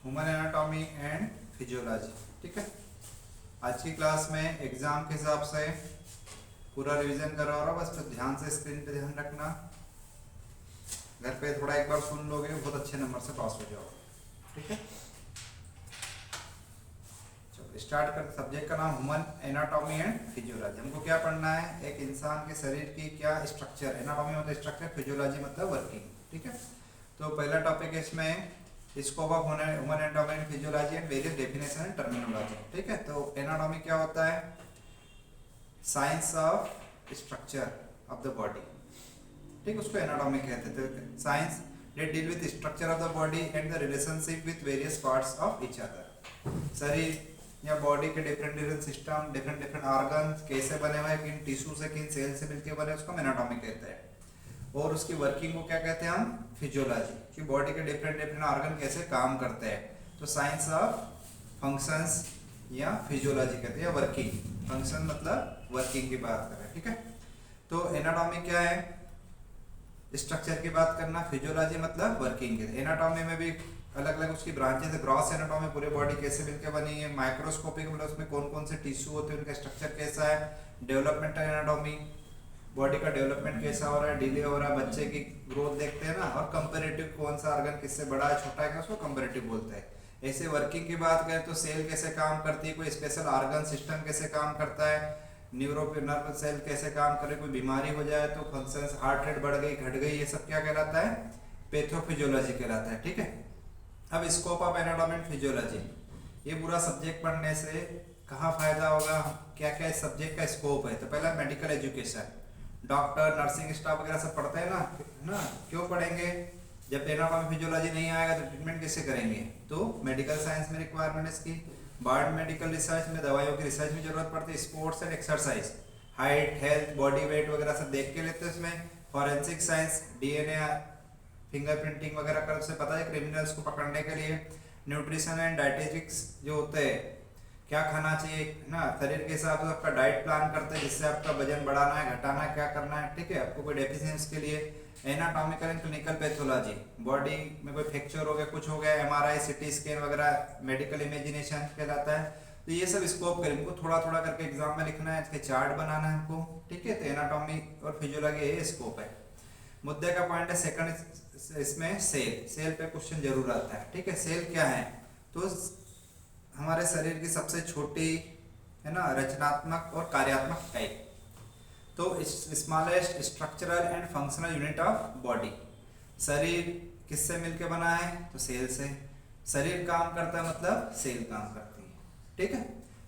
Human anatomy and physiology. ठीक है, आज की क्लास में एग्जाम के हिसाब से पूरा रिवीजन करा हो रहा, बस तो ध्यान से स्क्रीन पे ध्यान रखना, घर पे थोड़ा एक बार सुन लोगे बहुत अच्छे नंबर से पास हो जाओगे। ठीक है, चलो स्टार्ट कर। सब्जेक्ट का नाम ह्यूमन एनाटॉमी एंड फिजियोलॉजी। हमको क्या पढ़ना है, एक इंसान के शरीर की क्या स्ट्रक्चर, एनाटॉमी मतलब स्ट्रक्चर, फिजियोलॉजी मतलब वर्किंग। ठीक है, तो पहला टॉपिक है इसमें scope of human anatomy and physiology and various definition and terminology. ठीक है, तो एनाटॉमी क्या होता है, science of structure of the body. ठीक, उसको एनाटॉमी कहते हैं। तो science that deal with structure of the body and the relationship with various parts of each other। शरीर या बॉडी के डिफरेंट सिस्टम, डिफरेंट ऑर्गन कैसे बने हुए, किन टिश्यू से, किन सेल से मिलकर बने, उसको एनाटॉमी कहते हैं। और उसकी वर्किंग को क्या कहते हैं हम, फिजियोलॉजी, कि बॉडी के डिफरेंट ऑर्गन कैसे काम करते हैं। तो साइंस ऑफ फंक्शंस या फिजियोलॉजी कहते हैं, या वर्किंग। फंक्शन मतलब वर्किंग की बात करें। ठीक है, तो एनाटॉमी क्या है, स्ट्रक्चर की बात करना, फिजियोलॉजी मतलब वर्किंग है। एनाटॉमी में भी अलग अलग उसकी ब्रांचेस है। ग्रॉस एनाटॉमी पूरी बॉडी कैसे मिलकर बनी है, माइक्रोस्कोपिक मतलब उसमें कौन कौन से टिश्यू होते हैं, उनका स्ट्रक्चर कैसा है। डेवलपमेंटल एनाटॉमी, बॉडी का डेवलपमेंट कैसा हो रहा है, डिले हो रहा है, बच्चे की ग्रोथ देखते हैं ना। और कंपैरेटिव कौन सा ऑर्गन किससे बड़ा है छोटा है, उसको कंपैरेटिव बोलते हैं। ऐसे वर्किंग की बात करें तो सेल कैसे काम करती है, कोई स्पेशल ऑर्गन सिस्टम कैसे काम करता है, न्यूरो सेल कैसे काम करे, कोई बीमारी हो जाए तो फंक्शंस, हार्ट रेट बढ़ गई घट गई, ये सब क्या कहलाता है, पैथोफिजियोलॉजी कहलाता है। ठीक है, अब scope of anatomy and physiology, ये पूरा सब्जेक्ट पढ़ने से कहाँ फायदा होगा, क्या क्या इस सब्जेक्ट का स्कोप है। तो पहला medical education, doctor nursing staff वगैरह सब पढ़ते हैं ना, क्यों पढ़ेंगे, जब एनाटॉमी फिजियोलॉजी नहीं आएगा तो ट्रीटमेंट कैसे करेंगे। तो मेडिकल साइंस में रिक्वायरमेंट इसकी। बायो मेडिकल रिसर्च में दवाइयों की रिसर्च में जरूरत पड़ती है। Sports and exercise, height, health, body weight वगैरह सब देख के लेते हैं इसमें। फॉरेंसिक साइंस, डीएनए, फिंगरप्रिंटिंग वगैरह कर से पता है क्रिमिनल्स को पकड़ने के लिए। न्यूट्रिशन एंड डाइटेटिक्स जो होते हैं, क्या खाना चाहिए ना, शरीर के हिसाब से आपका डाइट प्लान करते हैं जिससे आपका वजन बढ़ाना है घटाना है, क्या करना है। ठीक है, आपको कोई डेफिशिएंसी के लिए। Anatomical and clinical pathology, body में कोई फ्रैक्चर हो गया, कुछ हो गया, एमआरआई, सीटी स्कैन वगैरह, मेडिकल इमेजिनेशन कहलाता है। तो ये सब स्कोप करें, इनको थोड़ा थोड़ा करके एग्जाम में लिखना है, इसके चार्ट बनाना है हमको। ठीक है, तो एनाटॉमी और फिजियोलॉजी ये स्कोप है। मुद्दे का पॉइंट है सेकंड, इसमें सेल पे क्वेश्चन जरूर आता है। ठीक है, सेल क्या है, तो हमारे शरीर की सबसे छोटी है ना रचनात्मक और कार्यात्मक टाइप। तो smallest structural and functional unit of body. शरीर किससे मिलके बना है, तो सेल से। शरीर काम करता है मतलब सेल काम करती है। ठीक है,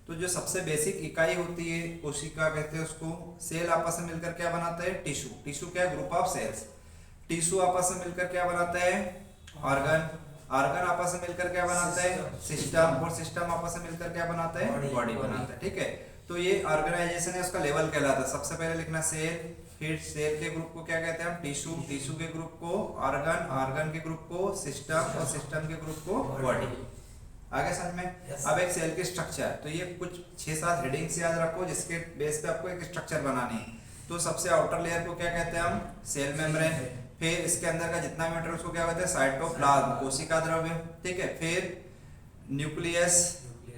तो जो सबसे बेसिक इकाई होती है कोशिका कहते हैं उसको। सेल आपस में मिलकर क्या बनाता है, टिश्यू। टिश्यू क्या है, ग्रुप ऑफ सेल्स। टिश्यू आपस में मिलकर क्या बनाता है, ऑर्गन। ऑर्गन आपस में मिलकर क्या बनाता है, सिस्टम। और सिस्टम आपस में मिलकर क्या बनाता है, बॉडी बनाता है। ठीक है, तो ये ऑर्गेनाइजेशन है, उसका लेवल कहलाता है। सबसे पहले लिखना सेल, फिर सेल के ग्रुप को क्या कहते हैं हम, टिश्यू। टिश्यू के ग्रुप को ऑर्गन, ऑर्गन के ग्रुप को सिस्टम, और सिस्टम के ग्रुप को बॉडी। आगे समझ में। अब एक सेल की स्ट्रक्चर, तो ये कुछ 6-7 हेडिंग्स याद रखो जिसके बेस पे आपको एक स्ट्रक्चर बनानी है। तो सबसे आउटर लेयर को क्या कहते हैं हम, सेल मेम्ब्रेन। फिर इसके अंदर का जितना भी मैटर उसको क्या कहते हैं, साइटोप्लाज्म, कोशिका द्रव्य। ठीक है, फिर न्यूक्लियस,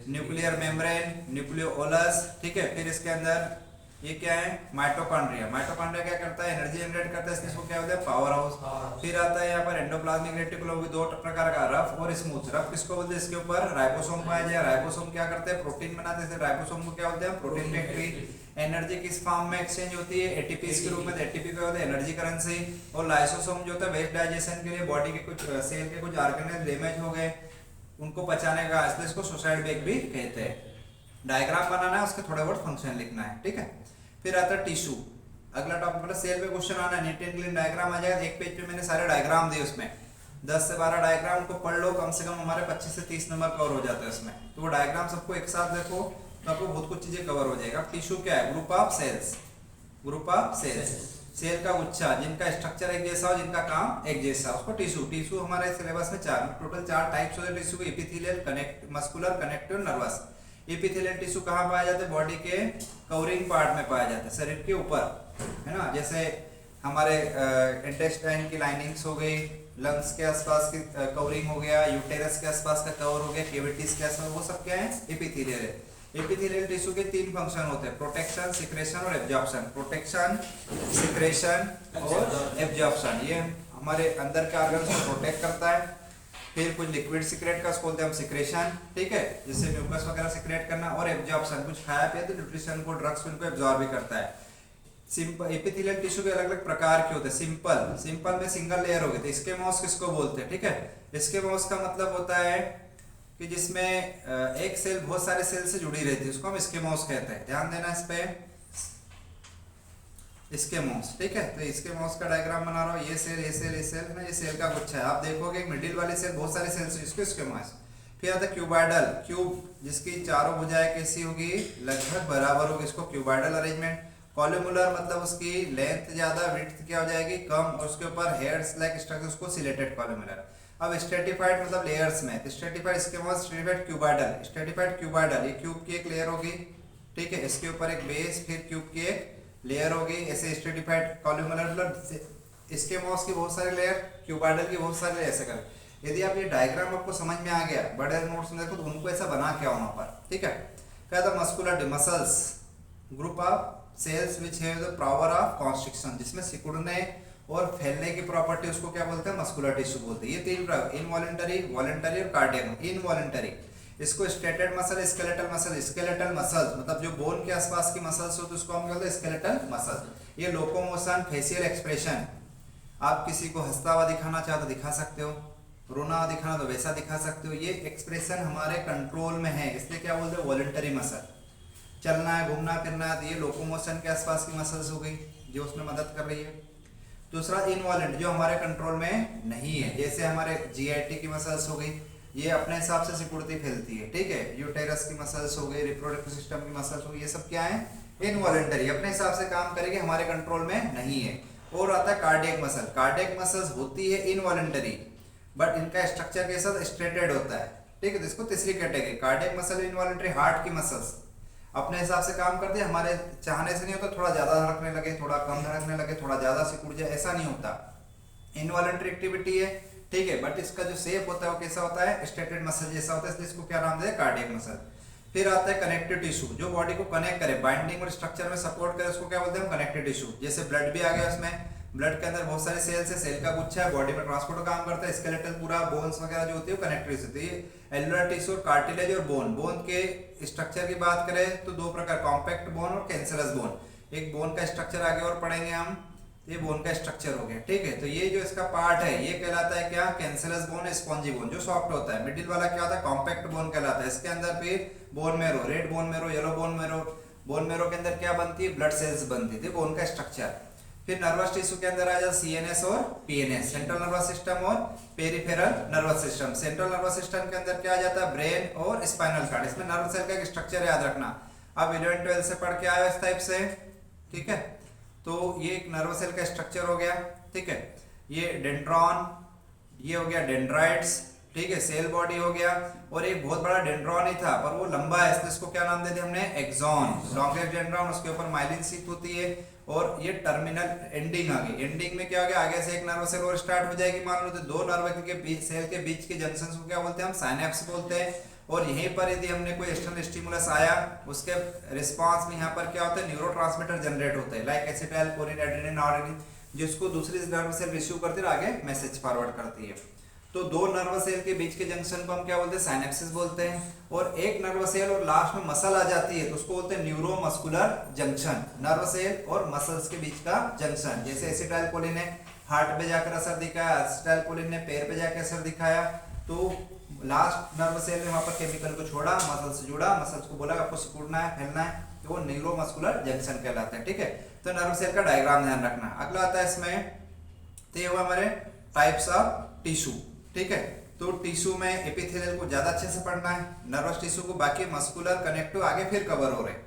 न्यूक्लियर मेम्ब्रेन, न्यूक्लियोलस। ठीक है, फिर इसके अंदर ये क्या है, माइटोकॉन्ड्रिया। माइटोकॉन्ड्रिया क्या करता है, एनर्जी जनरेट करता है, इसको क्या होता है, पावर हाउस। फिर आता है यहाँ पर एंडोप्लाज्मिक रेटिकुलम, दो प्रकार का, रफ और स्मूथ। रफ किसको बोलते हैं, इसके ऊपर राइबोसोम पाया जाए। राइबोसोम क्या करते हैं, प्रोटीन बनाते हैं। राइबोसोम को क्या बोलते हैं, प्रोटीन फैक्ट्री। एनर्जी किस फॉर्म में एक्सचेंज होती है, एटीपी के रूप में। एटीपी क्या होता है, एनर्जी करेंसी। और लाइसोसोम जो होता है वेस्ट डाइजेशन के लिए, बॉडी के कुछ सेल के कुछ ऑर्गेनेल डैमेज हो गए उनको पचाने का, इसलिए इसको सुसाइड बैग भी कहते हैं। डायग्राम बनाना है, उसके थोड़े बहुत फंक्शन लिखना है। ठीक है, फिर आता है टिश्यू। अगला टॉपिक मतलब सेल पे क्वेश्चन आना है, नीट एंड क्लीन डायग्राम आ जाएगा। एक पेज पे मैंने सारे डायग्राम दिए, उसमें 10 से 12 डायग्राम को पढ़ लो, कम से कम हमारे 25 से 30 नंबर कवर हो जाते हैं उसमें। तो वो डायग्राम सबको एक साथ देखो तो आपको बहुत कुछ चीजें कवर हो जाएगा। टिश्यू क्या है, group of cells. Group of cells, cell का गुच्छा जिनका स्ट्रक्चर एक जैसा हो, जिनका काम एक जैसा, उसको टिश्यू। टिश्यू हमारे सिलेबस में टोटल 4 टाइप्स होते हैं टिश्यू के, epithelial, muscular, connective, nervous. Epithelial tissue कहाँ पाया जाता है, बॉडी के कवरिंग पार्ट में पाया जाता है, शरीर के ऊपर, है ना। जैसे हमारे इंटेस्टाइन की लाइनिंग्स हो गई, लंग्स के आसपास की कवरिंग हो गया, यूटेरस के आसपास का कवर हो गया, कैविटीज के आसपास, वो सब क्या है? एपिथेलियल है। एपिथेलियल टिश्यू के 3 फंक्शन होते हैं, प्रोटेक्शन, सिक्रेशन और एब्जॉर्प्शन। प्रोटेक्शन, सिक्रेशन और एब्जॉर्प्शन, ये हमारे अंदर के ऑर्गन्स को प्रोटेक्ट करता है। फिर कुछ लिक्विड सिक्रेट का बोलते हैं हम सिक्रेशन, ठीक है, जिससे म्यूकस वगैरह सिक्रेट करना, और एब्जॉर्प्शन, कुछ खाया पिया तो न्यूट्रिशन को, ड्रग्स को इनको एब्जॉर्ब भी करता है। सिंपल एपिथेलियल टिश्यू के अलग अलग प्रकार के होते हैं। सिंपल में सिंगल लेयर हो गई, तो स्क्वेमोस किसको बोलते हैं? ठीक है, स्क्वेमोस का मतलब होता है कि जिसमें एक सेल बहुत सारे सेल से जुड़ी रहती है, उसको हम स्क्वेमोस कहते हैं। ध्यान देना इस पे, स्क्वेमोस, ठीक है। तो स्क्वेमोस का डायग्राम बना रहा हूं, ये सेल, ये सेल, ये सेल ना, ये सेल का गुच्छा है। आप देखोगे मिडिल वाली सेल बहुत सारे सेल से, इसको स्क्वेमोस। फिर आता है क्यूबॉइडल, क्यूब जिसकी चारों भुजाएं कैसी होगी? लगभग बराबर होगी, इसको क्यूबॉइडल अरेंजमेंट। कॉलमुलर मतलब उसकी लेंथ ज्यादा, विड्थ क्या हो जाएगी? कम, और उसके ऊपर हेयर्स लाइक स्ट्रक्चर, उसको सिलेटेड कॉलमुलर। अब स्ट्रेटिफाइड मतलब लेयर्स में, stratified squamous, stratified cuboidal. Stratified cuboidal, ये क्यूब की एक लेयर होगी, ठीक है, इसके ऊपर एक बेस, फिर क्यूब की एक लेयर होगी। ऐसे स्ट्रेटिफाइड कॉलमुलर मतलब स्क्वेमोस की बहुत सारी लेयर, क्यूबॉइडल की बहुत सारी लेयर, ऐसे कर। यदि आप ये डायग्राम आपको समझ में आ गया, बड़े नोट्स में देखो तो उनको ऐसा बना के वहां पर, ठीक है। क्या था? Muscular muscles, group of cells which have the power of constriction, जिसमें सिकुड़ने और फैलने की प्रॉपर्टी, उसको क्या बोलते हैं? मस्कुलर टिश्यू बोलते हैं। ये 3 प्रकार, इनवॉलंटरी, वॉलंटरी और कार्डियक। इनवॉलंटरी, इसको striated muscle, skeletal muscle. Skeletal muscles मतलब जो बोन के आसपास की मसल्स हो तो उसको हम बोलते हैं स्केलेटल मसल। ये लोकोमोशन, फेशियल एक्सप्रेशन, आप किसी को हंसता हुआ दिखाना चाहो तो दिखा सकते हो, रोना दिखाना तो वैसा दिखा सकते हो। ये एक्सप्रेशन हमारे कंट्रोल में है, इसलिए क्या बोलते हैं? Voluntary muscle. चलना है, घूमना फिरना है, तो ये लोकोमोशन के आसपास की मसल्स हो गई जो उसमें मदद कर रही है। दूसरा इनवॉलेंट, जो हमारे कंट्रोल में नहीं है, जैसे हमारे जीआईटी की मसल्स हो गई, ये अपने हिसाब से सिकुड़ती फैलती है, ठीक है। यूटेरस की मसल्स हो गई, रिप्रोडक्टिव सिस्टम की मसल्स हो गई, ये सब क्या है? इनवॉलेंटरी, अपने हिसाब से काम करेगी, हमारे कंट्रोल में नहीं है। और आता है कार्डियक मसल। कार्डियक मसल्स होती है इनवॉलेंटरी, बट इनका स्ट्रक्चर कैसा? स्ट्रेटेड होता है, ठीक है। तो इसको तीसरी category, cardiac muscle involuntary. Heart की मसल्स अपने हिसाब से काम करते हैं, हमारे चाहने से नहीं होता, थोड़ा ज्यादा धड़कने लगे, थोड़ा कम धड़कने लगे, थोड़ा ज्यादा सिकुड़ जाए, ऐसा नहीं होता। इनवॉलंटरी एक्टिविटी है, ठीक है, बट इसका जो शेप होता है वो कैसा होता है? स्ट्रेटेड मसल जैसा होता है, इसलिए इसको क्या नाम दे? Cardiac muscle. फिर आता है कनेक्टिव टिश्यू, जो बॉडी को कनेक्ट करे, बाइंडिंग और स्ट्रक्चर में सपोर्ट करे, उसको क्या बोलते हैं? Connective tissue. जैसे ब्लड भी आ गया, उसमें ब्लड के अंदर बहुत सारे सेल्स है, सेल का गुच्छा है, बॉडी में ट्रांसपोर्ट काम करता है। स्केलेटल पूरा, बोन्स वगैरह जो होती है कनेक्टिव टिश्यू होती है। एलुलर टिश्यू, कार्टिलेज और बोन। बोन के स्ट्रक्चर की बात करें तो 2 प्रकार, कॉम्पैक्ट बोन और कैंसरस बोन। एक बोन का स्ट्रक्चर आगे और पढ़ेंगे हम, ये बोन का स्ट्रक्चर हो गया, ठीक है। तो ये जो इसका पार्ट है ये कहलाता है क्या? कैंसरस बोन, स्पॉन्जी बोन, जो सॉफ्ट होता है। मिडिल वाला क्या होता है? कॉम्पैक्ट बोन कहलाता है। इसके अंदर फिर bone marrow, red bone marrow, yellow bone marrow. Bone marrow के अंदर क्या बनती है? ब्लड सेल्स बनती थी, बोन का स्ट्रक्चर। फिर नर्वस टिश्यू के अंदर आ जाए सीएनएस और पीएनएस, सेंट्रल नर्वस सिस्टम और peripheral nervous system. Central nervous system के अंदर क्या आ जाता है? ब्रेन और स्पाइनल कार्ड। इसमें नर्व सेल का एक स्ट्रक्चर याद रखना, आप 11-12 से पढ़ के आए हो इस टाइप से, ठीक है। तो ये एक नर्व सेल का स्ट्रक्चर हो गया, ठीक है। ये डेंड्रॉन, ये हो गया डेंड्राइट्स, ठीक है, सेल बॉडी हो गया। और एक बहुत बड़ा डेंड्रॉन ही था पर वो लंबा है, इसलिए इसको क्या नाम दे दिया हमने? Axon, longest dendron. उसके ऊपर माइलिन शीथ होती है और ये टर्मिनल एंडिंग आ गई। एंडिंग में क्या हो गया? आगे से एक नर्व सेल और स्टार्ट हो जाएगी, मान लो तो 2 नर्व के बीच, सेल के बीच के जंक्शन को क्या बोलते हैं हम? साइनेप्स बोलते हैं। और यहीं पर यदि हमने कोई एक्सटर्नल स्टिमुलस आया, उसके रिस्पांस में यहाँ पर क्या होता है? न्यूरोट्रांसमीटर जनरेट होते हैं, like acetyl choline, adrenaline, noradrenaline, जिसको दूसरी नर्व सेल रिसीव करती है और आगे मैसेज फॉरवर्ड करती है। तो 2 नर्व सेल के बीच के जंक्शन को हम क्या बोलते हैं? साइनेप्सिस बोलते हैं। और एक नर्व सेल और लास्ट में मसल आ जाती है तो उसको बोलते हैं न्यूरोमस्कुलर जंक्शन। नर्व सेल और मसल्स के बीच का जंक्शन। जैसे एसिटाइल कोलिन ने हार्ट पे जाकर असर दिखाया, एसिटाइल कोलिन ने पैर पे जाकर असर दिखाया, तो लास्ट नर्व सेल ने वहां पर केमिकल को छोड़ा, मसल से जुड़ा, मसल्स को बोला आपको सिकुड़ना है, फैलना है, तो वो न्यूरोमस्कुलर जंक्शन कहलाता है, ठीक है। तो नर्व सेल का डायग्राम ध्यान रखना। अगला आता है इसमें, तो ये हुआ हमारे टाइप्स ऑफ टिश्यू, ठीक है। तो टिश्यू में एपिथेलियल को ज्यादा अच्छे से पढ़ना है, नर्वस टिश्यू को बाकी मस्कुलर, कनेक्टिव आगे फिर कवर हो रहे हैं,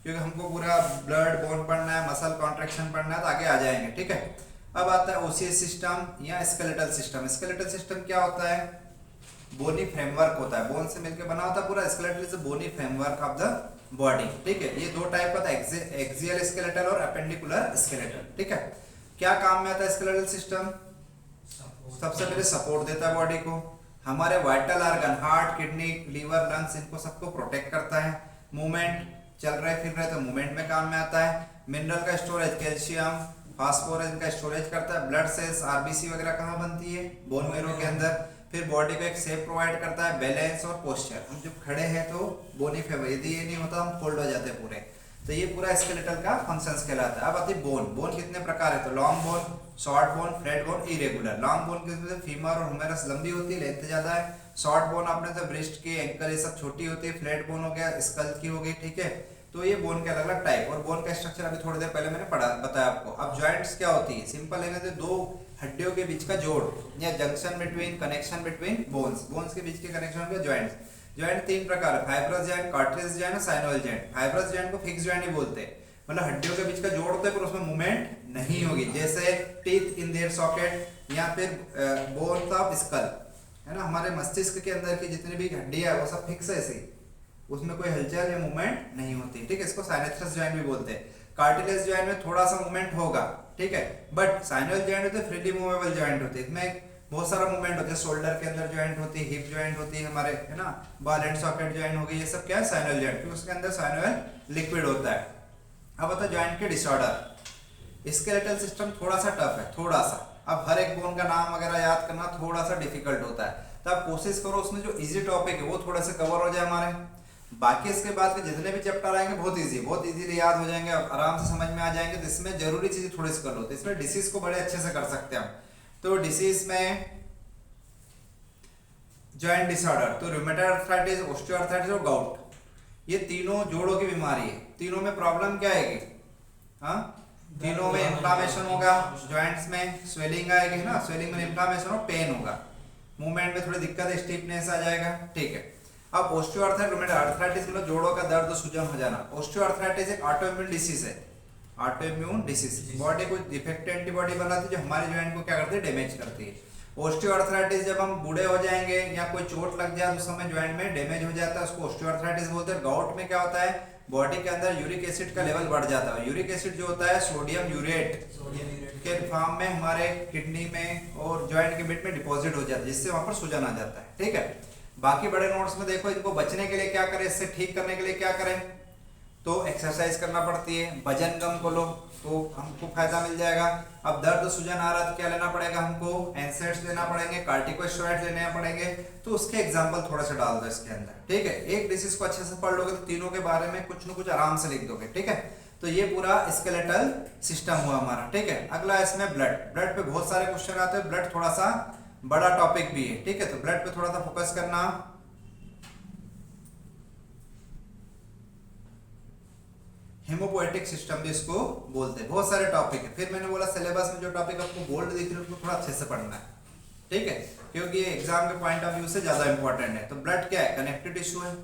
क्योंकि हमको पूरा ब्लड बोन पढ़ना है, मसल कॉन्ट्रैक्शन पढ़ना है, तो आगे आ जाएंगे, ठीक है। अब आता है ओसियस सिस्टम या स्केलेटल सिस्टम। स्केलेटल सिस्टम क्या होता है? बोनी फ्रेमवर्क होता है, बोन से मिलकर बना होता है पूरा। Skeletal is the bony framework of the body, ठीक है। ये 2 टाइप का था, एक्सियल स्केलेटल और अपेंडिकुलर स्केलेटल, ठीक है। क्या काम में आता है स्केलेटल सिस्टम? सबसे पहले सपोर्ट देता है बॉडी को, हमारे vital organ heart, kidney, liver, lungs इनको सबको प्रोटेक्ट करता है। मूवमेंट, चल रहे फिर रहे तो मूवमेंट में काम में आता है। मिनरल का स्टोरेज, कैल्शियम, फास्फोरस इनका स्टोरेज करता है। ब्लड सेल्स, आरबीसी वगैरह कहाँ बनती है? बोन मैरो के अंदर। फिर बॉडी को एक शेप प्रोवाइड करता है, बैलेंस और पोस्चर। हम जब खड़े हैं तो बोनी फेवर, यदि ये नहीं होता हम फोल्ड हो जाते पूरे। तो ये पूरा स्केलेटल का फंक्शंस कहलाता है। अब आती बोन। बोन कितने प्रकार है? तो long bone, short bone, flat bone, irregular. Long bone किसमें? फीमर और ह्यूमेरस लंबी होती है, लेंथ ज्यादा है। शॉर्ट बोन आपने तो ब्रेस्ट की, एंकल ये सब छोटी होती है। फ्लैट बोन हो गया स्कल की हो गई, ठीक है। तो ये बोन के अलग अलग टाइप। और बोन का स्ट्रक्चर अभी थोड़ी देर पहले मैंने बताया आपको। अब जॉइंट्स क्या होती है? सिंपल है, तो दो हड्डियों के बीच का जोड़ या junction between, connection between bones. Bones के बीच के कनेक्शन हो गया जॉइंट्स। जॉइंट तीन प्रकार है, फाइब्रस जॉइंट, कार्टिलेज जॉइंट और साइनोइड जॉइंट। फाइब्रस जॉइंट को फिक्स जॉइंट ही बोलते हैं, मतलब हड्डियों के बीच का जोड़ होता है पर उसमें मूवमेंट नहीं होगी, जैसे टीथ इन देयर सॉकेट या फिर बोन्स ऑफ स्कल, है ना। हमारे मस्तिष्क के अंदर की जितनी भी हड्डियां है वो सब फिक्स है ऐसी, उसमें कोई हलचल या मूवमेंट नहीं होती, ठीक है। इसको साइनेथ्रस जॉइंट भी बोलते हैं। कार्टिलेज जॉइंट में थोड़ा सा मूवमेंट होगा, ठीक है, बट साइनोइड जॉइंट होते हैं फ्रीली मूवेबल जॉइंट होते हैं, इसमें बहुत सारा मूवमेंट होता है। शोल्डर के अंदर जॉइंट होती है, हिप जॉइंट होती है हमारे, है ना, बॉल एंड सॉकेट जॉइंट हो गई, ये सब क्या है? साइनोइड जॉइंट, क्योंकि उसके अंदर साइनोइड लिक्विड होता है। अब आता है जॉइंट के डिसऑर्डर। स्केलेटल सिस्टम थोड़ा सा टफ है, थोड़ा सा। अब हर एक बोन का नाम वगैरह याद करना थोड़ा सा डिफिकल्ट होता है, तो आप कोशिश करो उसमें जो इजी टॉपिक है वो थोड़ा सा कवर हो जाए हमारे। बाकी इसके बाद के जितने भी चैप्टर आएंगे बहुत इजीली याद हो जाएंगे, आराम से समझ में आ जाएंगे। तो इसमें जरूरी चीजें थोड़ी सी कर लो, तो इसमें डिसीज को बड़े अच्छे से कर सकते हैं हम। तो डिसीज में जॉइंट डिसऑर्डर, तो रूमेटॉइड आर्थराइटिस, ऑस्टियोआर्थराइटिस और गाउट, ये तीनों जोड़ों की बीमारी है। तीनों में प्रॉब्लम क्या आएगी? हाँ, तीनों में इन्फ्लामेशन होगा, जॉइंट्स में स्वेलिंग आएगी ना, स्वेलिंग में इन्फ्लामेशन और पेन होगा, मूवमेंट में थोड़ी दिक्कत, स्टिफनेस आ जाएगा, ठीक है। अब ऑस्टियोआर्थराइटिस, रूमेटॉइड आर्थराइटिस मतलब जोड़ों का दर्द, सूजन हो जाना। ऑस्टियोआर्थराइटिस एक ऑटोइम्यून डिसीज है, ऑटोइम्यून डिसीज। बॉडी को डिफेक्टिव एंटीबॉडी बनाती है जो हमारे जॉइंट को क्या करती है? डैमेज करती है। ऑस्टियोआर्थराइटिस जब हम बूढ़े हो जाएंगे या कोई चोट लग जाए तो उस समय जॉइंट में डैमेज हो जाता है, उसको ऑस्टियोआर्थराइटिस बोलते हैं। गाउट में क्या होता है? बॉडी के अंदर यूरिक एसिड का लेवल बढ़ जाता है। यूरिक एसिड जो होता है सोडियम यूरेट के फॉर्म में हमारे किडनी में और जॉइंट के बीच में डिपॉजिट हो जाता है, जिससे वहां पर सूजन आ जाता है, ठीक है। बाकी बड़े नोट्स में देखो इनको बचने के लिए क्या करें, इससे ठीक करने के लिए क्या करें, तो एक्सरसाइज करना पड़ती है, वजन कम करो तो हमको फायदा मिल जाएगा। अब दर्द सूजन आ रहा है तो क्या लेना पड़ेगा हमको? एनसेड्स लेना पड़ेंगे, कार्टिकोस्टेरॉइड्स लेने पड़ेंगे। तो उसके एग्जांपल थोड़ा सा डाल दो इसके अंदर, ठीक है। एक डिसीज को अच्छे से पढ़ लोगे तो तीनों के बारे में कुछ न कुछ आराम से लिख दोगे, ठीक है। तो ये पूरा स्केलेटल सिस्टम हुआ हमारा, ठीक है। अगला इसमें ब्लड। ब्लड पे बहुत सारे क्वेश्चन आते हैं, ब्लड थोड़ा सा बड़ा टॉपिक भी है, ठीक है। तो ब्लड पे थोड़ा सा फोकस करना। हेमोपोएटिक सिस्टम भी इसको बोलते हैं। बहुत सारे टॉपिक है। फिर मैंने बोला सिलेबस में जो टॉपिक आपको बोल्ड दिख रहे हैं उसको थोड़ा अच्छे से पढ़ना है, ठीक है, क्योंकि ये एग्जाम के पॉइंट ऑफ व्यू से ज्यादा इंपॉर्टेंट है। तो ब्लड क्या है? कनेक्टिव टिश्यू है।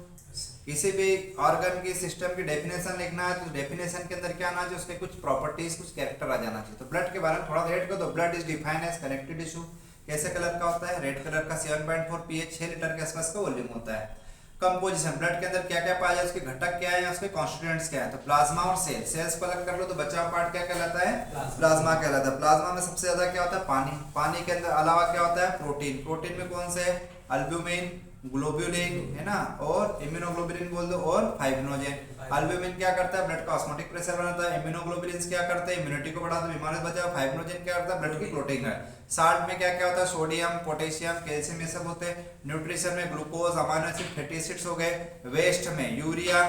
किसी भी ऑर्गन की सिस्टम की डेफिनेशन लिखना है तो डेफिनेशन के अंदर क्या आना चाहिए? उसके कुछ प्रॉपर्टीज, कुछ कैरेक्टर आ जाना चाहिए। तो ब्लड के बारे में थोड़ा रेड कर दो। Blood is defined as connective tissue. कैसे कलर का होता है? रेड कलर का। 7.4 pH, 6 लीटर के आसपास का वॉल्यूम होता है। कंपोजिशन, ब्लड के अंदर क्या क्या पाया जाए, उसके घटक क्या है या उसके कॉन्स्टिट्यूएंट्स क्या है? तो प्लाज्मा और सेल। सेल्स को अलग कर लो तो बचा पार्ट क्या कहलाता है? प्लाज्मा कहलाता है। प्लाज्मा में सबसे ज्यादा क्या होता है? पानी। पानी के अंदर अलावा क्या होता है? प्रोटीन। प्रोटीन में कौन से? अल्ब्यूमिन, ग्लोब्यूलिन, है ना, और इम्यूनोग्लोबुलिन बोल दो, और फाइब्रिनोजेन। अल्ब्यूमिन क्या करता है? ब्लड का ऑस्मोटिक प्रेशर बनाता है। इम्यूनोग्लोबुलिन क्या करते हैं? इम्यूनिटी को बढ़ाते हैं, बीमारी से बचाव। फाइब्रिनोजेन क्या करता है? ब्लड की क्लोटिंग है। साल्ट में क्या क्या होता है? सोडियम, पोटेशियम, कैल्शियम, ये सब होते हैं। न्यूट्रिशन में glucose, amino acid, fatty acids हो गए। वेस्ट में यूरिया,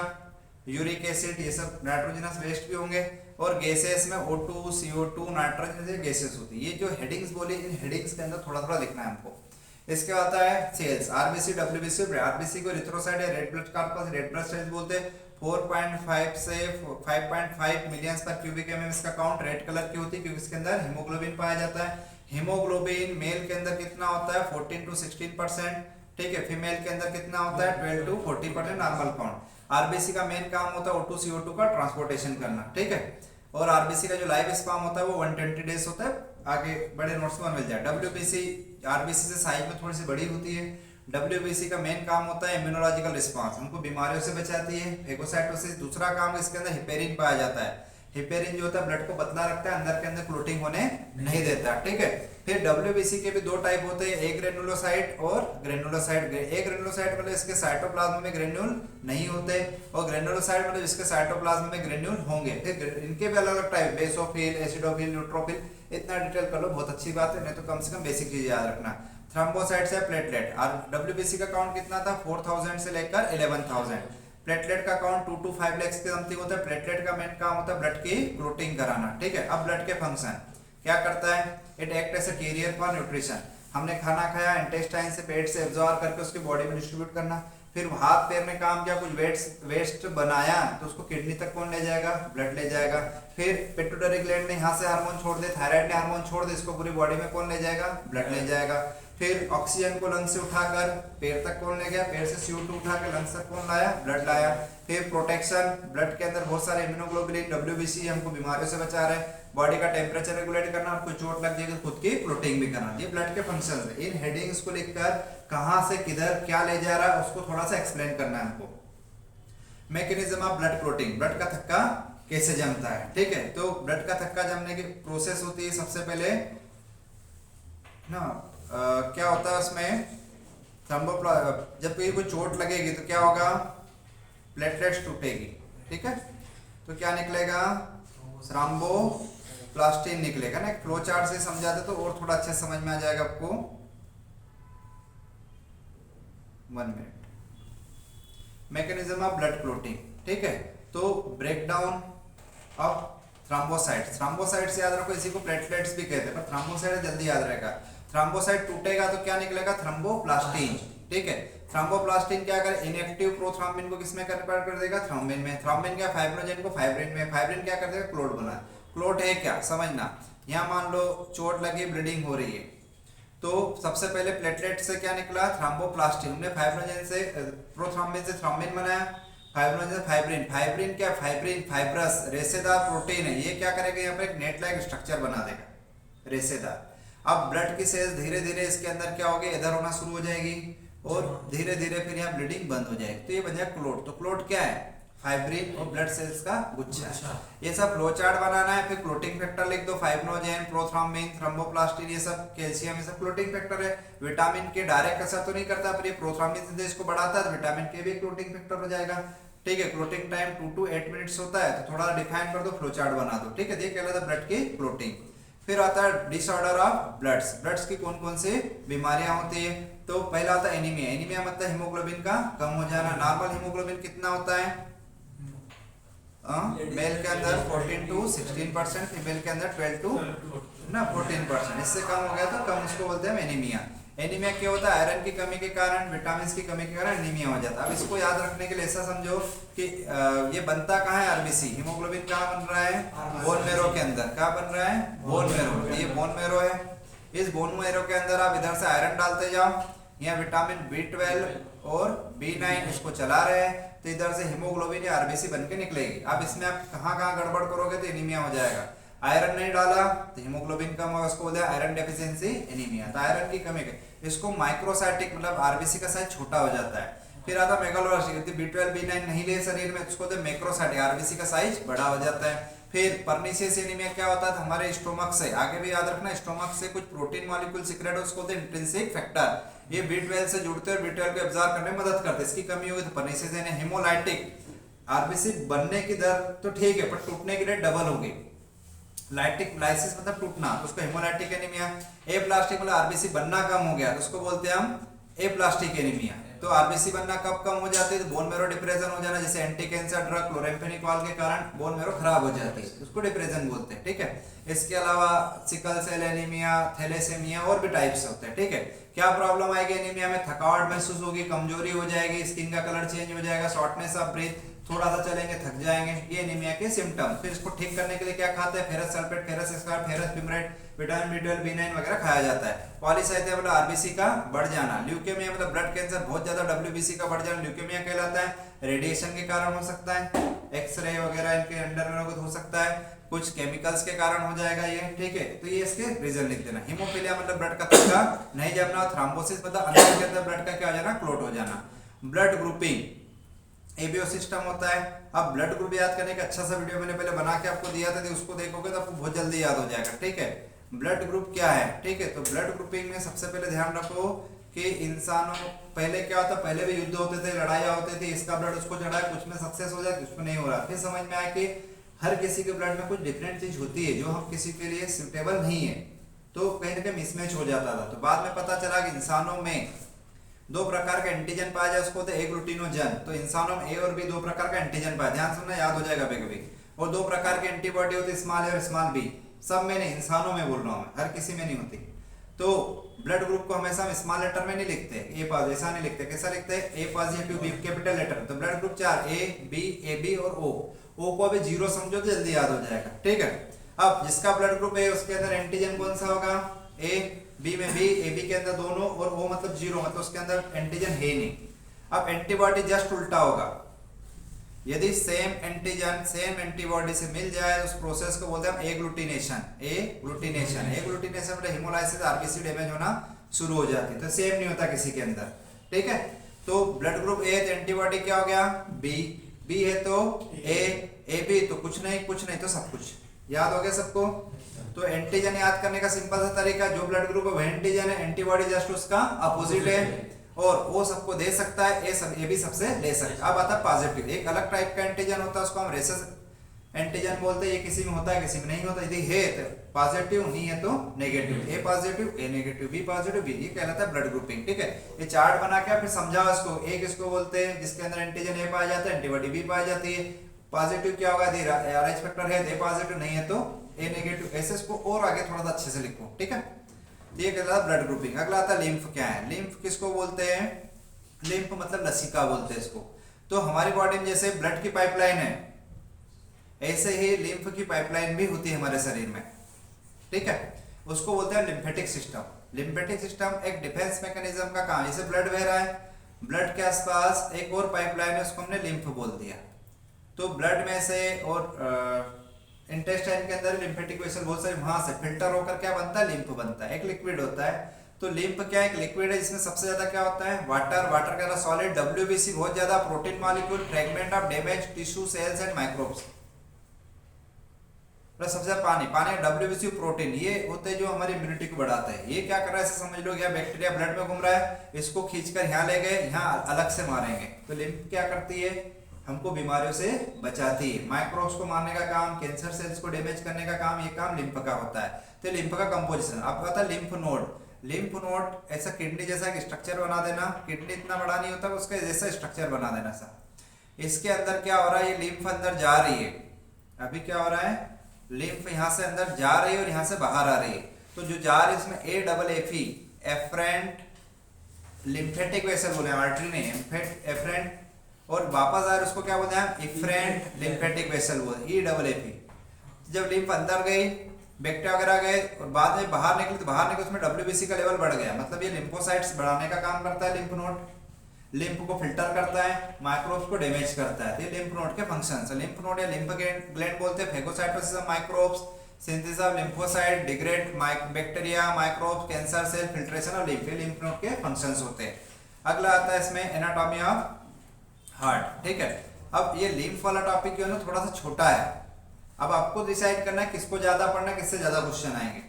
यूरिक एसिड, ये सब नाइट्रोजनस वेस्ट भी होंगे। और गैसेस में O2, CO2, नाइट्रोजन जैसे गैसेस होती है। ये जो हेडिंग्स बोली, इन हेडिंग्स के अंदर थोड़ा थोड़ा लिखना है हमको। इसके आता है सेल्स, आरबीसी, डब्ल्यूबीसी। आरबीसी को एरिथ्रोसाइट या red blood corpus, red blood cells बोलते हैं। 4.5 से 5.5 मिलियंस पर क्यूबिक एमएम इसका काउंट। रेड कलर की होती है क्योंकि इसके अंदर हीमोग्लोबिन पाया जाता है। हीमोग्लोबिन मेल के अंदर कितना होता है? 14 to 16%, ठीक है। फीमेल के अंदर कितना होता है? 12 to 40% नॉर्मल काउंट। आरबीसी का मेन काम होता है O2 CO2 का ट्रांसपोर्टेशन करना, ठीक है। और आरबीसी का जो लाइफ स्पैन होता है वो 120 डेज होता है। आगे बड़े नोट्स में मिल जाए। डब्ल्यूबीसी आरबीसी से साइज में थोड़ी सी बड़ी होती है। डब्ल्यूबीसी का मेन काम होता है इम्यूनोलॉजिकल रिस्पांस, हमको बीमारियों से बचाती है। फेगोसाइटोसिस दूसरा काम, इसके अंदर हिपेरिन पाया जाता है। हिपेरिन जो होता है ब्लड को पतला रखता है, अंदर के अंदर क्लोटिंग होने नहीं देता, ठीक है। फिर डब्ल्यूबीसी के भी दो टाइप होते हैं, एक ग्रेनुलोसाइट और ग्रेनुलोसाइट। एक ग्रेनुलोसाइट मतलब इसके साइटोप्लाज्म में ग्रेन्यूल नहीं होते, और ग्रेनुलोसाइट मतलब इसके साइटोप्लाज्म में ग्रेन्यूल होंगे। फिर इनके भी अलग अलग टाइप, बेसोफिल, एसिडोफिल, न्यूट्रोफिल, इतना डिटेल कर लो बहुत अच्छी बात है, नहीं तो कम से कम बेसिक चीज याद रखना। थ्रोम्बोसाइट्स है प्लेटलेट, और डब्ल्यूबीसी का काउंट कितना था 4000 से लेकर 11000। प्लेटलेट का काउंट 2 to 5 लाख के समथिंग होता है। प्लेटलेट का मेन काम होता है ब्लड की क्लोटिंग कराना, ठीक है। अब ब्लड के फंक्शन क्या करता है, it act as a carrier for nutrition. हमने खाना खाया, इंटेस्टाइन से पेट से एब्जॉर्ब करके उसकी बॉडी में डिस्ट्रीब्यूट करना। फिर हाथ पैर ने काम किया, कुछ वेस्ट बनाया, तो उसको किडनी तक कौन ले जाएगा, ब्लड ले जाएगा। फिर पिट्यूटरी ग्लैंड ने यहाँ से हार्मोन छोड़ दे, थायराइड ने हार्मोन छोड़ दे, इसको पूरी बॉडी में कौन ले जाएगा, ब्लड ले जाएगा। फिर ऑक्सीजन को लंग से उठाकर पैर तक कौन ले गया, पैर से CO2 उठा के लंग्स तक कौन लाया, ब्लड लाया। फिर प्रोटेक्शन, ब्लड के अंदर बहुत सारे इम्यूनोग्लोबुलिन, WBC हमको बीमारियों से बचा रहे हैं। बॉडी का टेम्परेचर रेगुलेट करना, और कोई चोट लग जाएगी खुद की प्रोटीन भी करना, ये ब्लड के फंक्शंस है। इन हेडिंग्स को लिखकर कहां से किधर क्या ले जा रहा है उसको थोड़ा सा एक्सप्लेन करना है हमको। Mechanism of blood clotting, blood का थक्का कैसे जमता है, ठीक है। तो ब्लड का थक्का जमने की प्रोसेस होती है, सबसे पहले ना क्या होता है उसमें जब कोई चोट लगेगी तो क्या होगा, प्लेटलेट्स टूटेगी, ठीक है। तो क्या निकलेगा, थ्रोम्बोप्लास्टिन निकलेगा ना। एक फ्लो चार्ट से समझाते तो और थोड़ा अच्छे समझ में आ जाएगा आपको। 1 minute. Mechanism of blood clotting, ठीक है। तो break down of thrombocytes, thrombocytes याद रखो, इसी को प्लेटलेट्स भी कहते हैं, पर थ्रोम्बोसाइट जल्दी याद रहेगा। थ्रोम्बोसाइट टूटेगा तो क्या निकलेगा, थ्रोम्बोप्लास्टिन, ठीक है। थ्रोम्बोप्लास्टिन क्या करे, इनएक्टिव प्रोथ्रोम्बिन को किसमें कन्वर्ट कर देगा, थ्रोम्बिन में। थ्रोम्बिन क्या, फाइब्रिनोजेन को फाइब्रिन में। फाइब्रिन क्या कर देगा, क्लोट बना। क्लोट है क्या, समझना। यहाँ मान लो चोट लगी, ब्लीडिंग हो रही है, तो सबसे पहले प्लेटलेट से क्या निकला, थ्रोम्बोप्लास्टिन। हमने फाइब्रिनोजेन से प्रोथ्रोम्बिन से थ्रोम्बिन बनाया, फाइब्रिनोजेन से फाइब्रिन। फाइब्रिन क्या, फाइब्रिन फाइब्रस रेशेदार प्रोटीन है, ये क्या करेगा, यहाँ पे एक नेट लाइक स्ट्रक्चर बना देगा, रेशेदार। अब ब्लड की सेल्स धीरे धीरे इसके अंदर क्या होगी, इधर होना शुरू हो जाएगी, और धीरे धीरे फिर यहाँ ब्लीडिंग बंद हो जाएगी, तो ये बन जाएगा क्लोट। तो क्लोट क्या है, फाइब्रिन और ब्लड सेल्स का गुच्छा है। ये सब फ्लो चार्ट बनाना है। फिर क्लोटिंग फैक्टर लिख दो, फाइब्रिनोजेन, प्रोथ्रोम्बिन, थ्रोम्बोप्लास्टिन, ये सब कैल्शियम, ये सब क्लोटिंग फैक्टर है। विटामिन के डायरेक्ट असर तो नहीं करता, पर ये प्रोथ्रोम्बिन सिंथेसिस को बढ़ाता है, तो विटामिन के भी क्लोटिंग फैक्टर हो जाएगा, ठीक है। क्लोटिंग टाइम 2 to 8 मिनट्स होता है, तो थोड़ा डिफाइन कर दो, फ्लो चार्ट बना दो, ठीक है। ये कहलाता है ब्लड की क्लोटिंग। फिर आता है डिसऑर्डर ऑफ ब्लड्स, ब्लड्स की कौन कौन सी बीमारियां होती है। तो पहला आता है एनीमिया। एनीमिया मतलब हीमोग्लोबिन का कम हो जाना। नॉर्मल हीमोग्लोबिन कितना होता है, मेल के अंदर 14 to 16%, फीमेल के अंदर 12 to 14%। इससे कम हो गया तो कम, उसको बोलते हैं एनीमिया। एनीमिया क्या होता है, आयरन की कमी के कारण, विटामिन की कमी के कारण एनीमिया हो जाता है। अब इसको याद रखने के लिए ऐसा समझो कि ये बनता कहाँ है, आरबीसी। हीमोग्लोबिन कहाँ बन रहा है, बोन मेरो के अंदर। क्या बन रहा है, बोन मेरो। ये बोन मेरो है, इस बोन मेरो के अंदर आप इधर से आयरन डालते जाओ, यहाँ विटामिन B12 और B9 इसको चला रहे हैं, तो इधर से हीमोग्लोबिन या आरबीसी बन के निकलेगी। अब इसमें आप कहाँ कहाँ गड़बड़ करोगे तो एनीमिया हो जाएगा। आयरन नहीं डाला तो हीमोग्लोबिन कम होगा, उसको बोलते हैं आयरन डेफिशिएंसी एनीमिया। तो आयरन की कमी है, इसको माइक्रोसाइटिक मतलब आरबीसी का साइज छोटा हो जाता है। फिर आता मेगालोब्लास्टिक, B12 B9 नहीं ले शरीर में, उसको तो मैक्रोसाइटिक, आरबीसी का साइज बड़ा हो जाता है। फिर पर्निशियस एनीमिया क्या होता है, हमारे स्टोमक से, आगे भी याद रखना, स्टोमक से कुछ प्रोटीन मॉलिक्यूल सीक्रेट, उसको बोलते हैं इंट्रिंसिक फैक्टर। ये B12 से जुड़ते हैं और B12 को एब्जॉर्ब करने में मदद करते हैं। इसकी कमी होगी तो पर्निशियस एनीमिया। हेमोलाइटिक, आरबीसी बनने की दर तो ठीक है, पर टूटने की दर डबल होगी। लाइटिक, लाइसिस मतलब टूटना, तो उसको हेमोलाइटिक एनीमिया। एप्लास्टिक मतलब आरबीसी बनना कम हो गया, तो उसको बोलते हैं हम एप्लास्टिक एनीमिया। तो आरबीसी बनना कब कम हो जाती है, तो बोन मेरो डिप्रेशन हो जाना, जैसे एंटी कैंसर ड्रग क्लोराम्फेनिकोल के कारण बोन मेरो खराब हो जाती है, उसको डिप्रेशन बोलते हैं, ठीक है। इसके अलावा सिकल सेल एनीमिया, थैलेसेमिया और भी टाइप्स होते हैं, ठीक है। क्या प्रॉब्लम आएगी एनीमिया में, थकावट महसूस होगी, कमजोरी हो जाएगी, स्किन का कलर चेंज हो जाएगा, शॉर्टनेस ऑफ ब्रीथ, थोड़ा सा चलेंगे थक जाएंगे, ये एनीमिया के सिम्टम। फिर इसको ठीक करने के लिए क्या खाते हैं, ferrous sulphate, ferrous square, ferrous बिमरेट, विटामिन B12 B9 वगैरह खाया जाता है। पॉलीसाइथिया मतलब आरबीसी का बढ़ जाना। ल्यूकेमिया मतलब ब्लड कैंसर बहुत ज्यादा WBC का बढ़ जाना, ल्यूकेमिया कहलाता है। रेडिएशन के कारण हो सकता है, एक्सरे वगैरह इनके अंडर में हो सकता है, कुछ केमिकल्स के कारण हो जाएगा ये, ठीक है। तो ये इसके रीजन लिख देना। हीमोफिलिया मतलब ब्लड का थक्का नहीं जमना। थ्रोम्बोसिस मतलब अंदर के अंदर ब्लड का क्या हो जाना, क्लॉट हो जाना। ब्लड ग्रुपिंग, एबीओ सिस्टम होता है। अब ब्लड ग्रुप याद करने का अच्छा सा वीडियो मैंने पहले बना के आपको दिया था, तो उसको देखोगे तो आपको बहुत जल्दी याद हो जाएगा। ठीक है, ब्लड ग्रुप क्या है। ठीक है, तो ब्लड ग्रुपिंग में सबसे पहले ध्यान रखो कि इंसानों पहले क्या होता, पहले भी युद्ध होते थे, लड़ाइयाँ होती थी, इसका ब्लड उसको चढ़ा है, कुछ में सक्सेस हो जाए, कुछ में नहीं हो रहा। फिर समझ में आया कि हर किसी के ब्लड में कुछ डिफरेंट चीज होती है जो हम किसी के लिए सुटेबल नहीं है, तो कहीं ना कहीं मिसमैच हो जाता था। तो बाद में पता चला कि इंसानों में दो प्रकार का एंटीजन पाया जाए, उसको होते हैं एग्लूटिनोजन। तो इंसानों में ए और बी दो प्रकार का एंटीजन पाया, ध्यान सुनना, याद हो जाएगा कभी कभी। और दो प्रकार की एंटीबॉडी होती है, स्मॉल ए और स्मॉल बी। सब में नहीं, इंसानों में बोल रहा हूँ मैं, हर किसी में नहीं होती। तो ब्लड ग्रुप को हमेशा हम स्मॉल लेटर में नहीं लिखते, ए पॉजिटिव ऐसा नहीं लिखते। कैसा लिखते हैं, ए पॉजिटिव बी कैपिटल लेटर। तो ब्लड ग्रुप 4 ए बी और ओ को अभी जीरो समझो तो जल्दी याद हो जाएगा। ठीक है, अब जिसका ब्लड ग्रुप है उसके अंदर एंटीजन कौन सा होगा, ए, बी में बी, ए बी के अंदर दोनों, और ओ मतलब जीरो, मतलब उसके अंदर एंटीजन है नहीं। अब एंटीबॉडी जस्ट उल्टा होगा, यदि सेम एंटीजन सेम एंटीबॉडी से मिल जाए उस प्रोसेस को बोलते हैं हम एग्लूटिनेशन। एग्लूटिनेशन मतलब हेमोलाइसिस, आरबीसी डैमेज होना शुरू हो जाती है, तो सेम नहीं होता किसी के अंदर। ठीक है, तो ब्लड ग्रुप ए तो एंटीबॉडी क्या हो गया, बी, बी है तो ए बी तो कुछ नहीं तो सब कुछ। याद हो गया सबको। तो एंटीजन याद करने का सिंपल सा तरीका, जो ब्लड ग्रुप है वह एंटीजन है, एंटीबॉडी जस्ट उसका अपोजिट है, और वो सबको दे सकता है, ए भी सबसे ले सकता है। अब आता है पॉजिटिव, एक अलग टाइप का एंटीजन होता है, उसको हम रेसेस एंटीजन बोलते हैं। ये किसी में होता है, किसी में नहीं होता। यदि है तो पॉजिटिव, नहीं है तो नेगेटिव। ए पॉजिटिव, ए नेगेटिव, बी पॉजिटिव, बी, ये कहलाता है ब्लड ग्रुपिंग। ठीक है, ये चार्ट बना के फिर समझाओ इसको। ए किसको बोलते हैं, जिसके अंदर एंटीजन ए पाया जाता है, एंटीबॉडी बी पाई जाती है। पॉजिटिव क्या होगा, यदि आरएच फैक्टर है तो ए पॉजिटिव, नहीं है तो ए नेगेटिव। ऐसे इसको और आगे थोड़ा सा अच्छे से लिखो। ठीक है, ये कहलाता है ब्लड ग्रुपिंग। अगला आता है लिम्फ। क्या है लिम्फ, किसको बोलते हैं, लिम्फ मतलब लसिका बोलते हैं इसको। तो हमारी बॉडी में जैसे ब्लड की पाइपलाइन है, ऐसे ही लिम्फ की पाइपलाइन भी होती है हमारे शरीर में। ठीक है, उसको बोलते हैं लिम्फेटिक सिस्टम। लिम्फेटिक सिस्टम एक डिफेंस मैकेनिज्म का काम, जैसे ब्लड बह रहा है, ब्लड के आसपास एक और पाइपलाइन है, उसको हमने लिम्फ बोल दिया। तो ब्लड में से और इंटेस्टाइन के अंदर लिम्फेटिक वेसल बहुत सारे, वहां से फिल्टर होकर क्या बनता है, लिम्फ बनता है, एक लिक्विड होता है। तो लिम्फ क्या है, एक लिक्विड है जिसमें सबसे ज्यादा क्या होता है, वाटर का सॉलिड, डब्ल्यूबीसी बहुत ज्यादा, protein molecule, fragment of damage tissue, cells and microbes, plus सबसे ज्यादा पानी, डब्ल्यूबीसी, प्रोटीन, ये होते हैं जो हमारी इम्यूनिटी को बढ़ाते हैं। ये क्या कर रहा है, ऐसे समझ लो, यहाँ बैक्टीरिया ब्लड में घूम रहा है, इसको खींचकर यहाँ ले गए, यहाँ अलग से मारेंगे। तो लिम्फ क्या करती है, हमको बीमारियों से बचाती है, माइक्रोब्स को मारने का काम, कैंसर सेल्स को डैमेज करने का काम, ये काम लिम्फ का होता है। तो लिम्फ का कंपोजिशन आपको पता है, लिम्फ नोड। लिम्फ नोड ऐसा किडनी जैसा एक स्ट्रक्चर बना देना, किडनी इतना बड़ा नहीं होता, उसका जैसा स्ट्रक्चर बना देना सा। इसके अंदर क्या हो रहा है, ये लिम्फ अंदर जा रही है, अभी क्या हो रहा है, लिम्फ यहाँ से अंदर जा रही है और यहाँ से बाहर आ रही है। तो जो जा रही है इसमें AFFE, एफरेंट लिम्फेटिक वेसल बोले, आर्टरी नहीं, एफरेंट, और वापस आ रहे उसको क्या बोलते हैं, इफरेंट लिम्फेटिक वेसल बोलते हैं, EFFE। जब लिम्फ अंदर गई, बैक्टीरिया वगैरह गए और बाद में बाहर निकली, तो बाहर निकले उसमें WBC का लेवल बढ़ गया, मतलब ये लिम्फोसाइट्स बढ़ाने का काम करता है लिम्फ नोड। लिम्फ को फिल्टर करता है, माइक्रोब्स को डैमेज करता है। तो ये लिम्फ नोड के फंक्शंस है। लिम्फ नोड या लिम्फ ग्लैंड बोलते हैं, phagocytosis of microbes, synthesis of lymphocyte, degrade bacteria, microbes, cancer cell, filtration of lymph, ये लिम्फ नोड के फंक्शंस होते हैं। अगला आता है इसमें एनाटॉमी ऑफ हार्ट। ठीक है, अब ये लिम्फ वाला टॉपिक जो है ना थोड़ा सा छोटा है, अब आपको डिसाइड करना है किसको ज्यादा पढ़ना है, किससे ज्यादा क्वेश्चन आएंगे।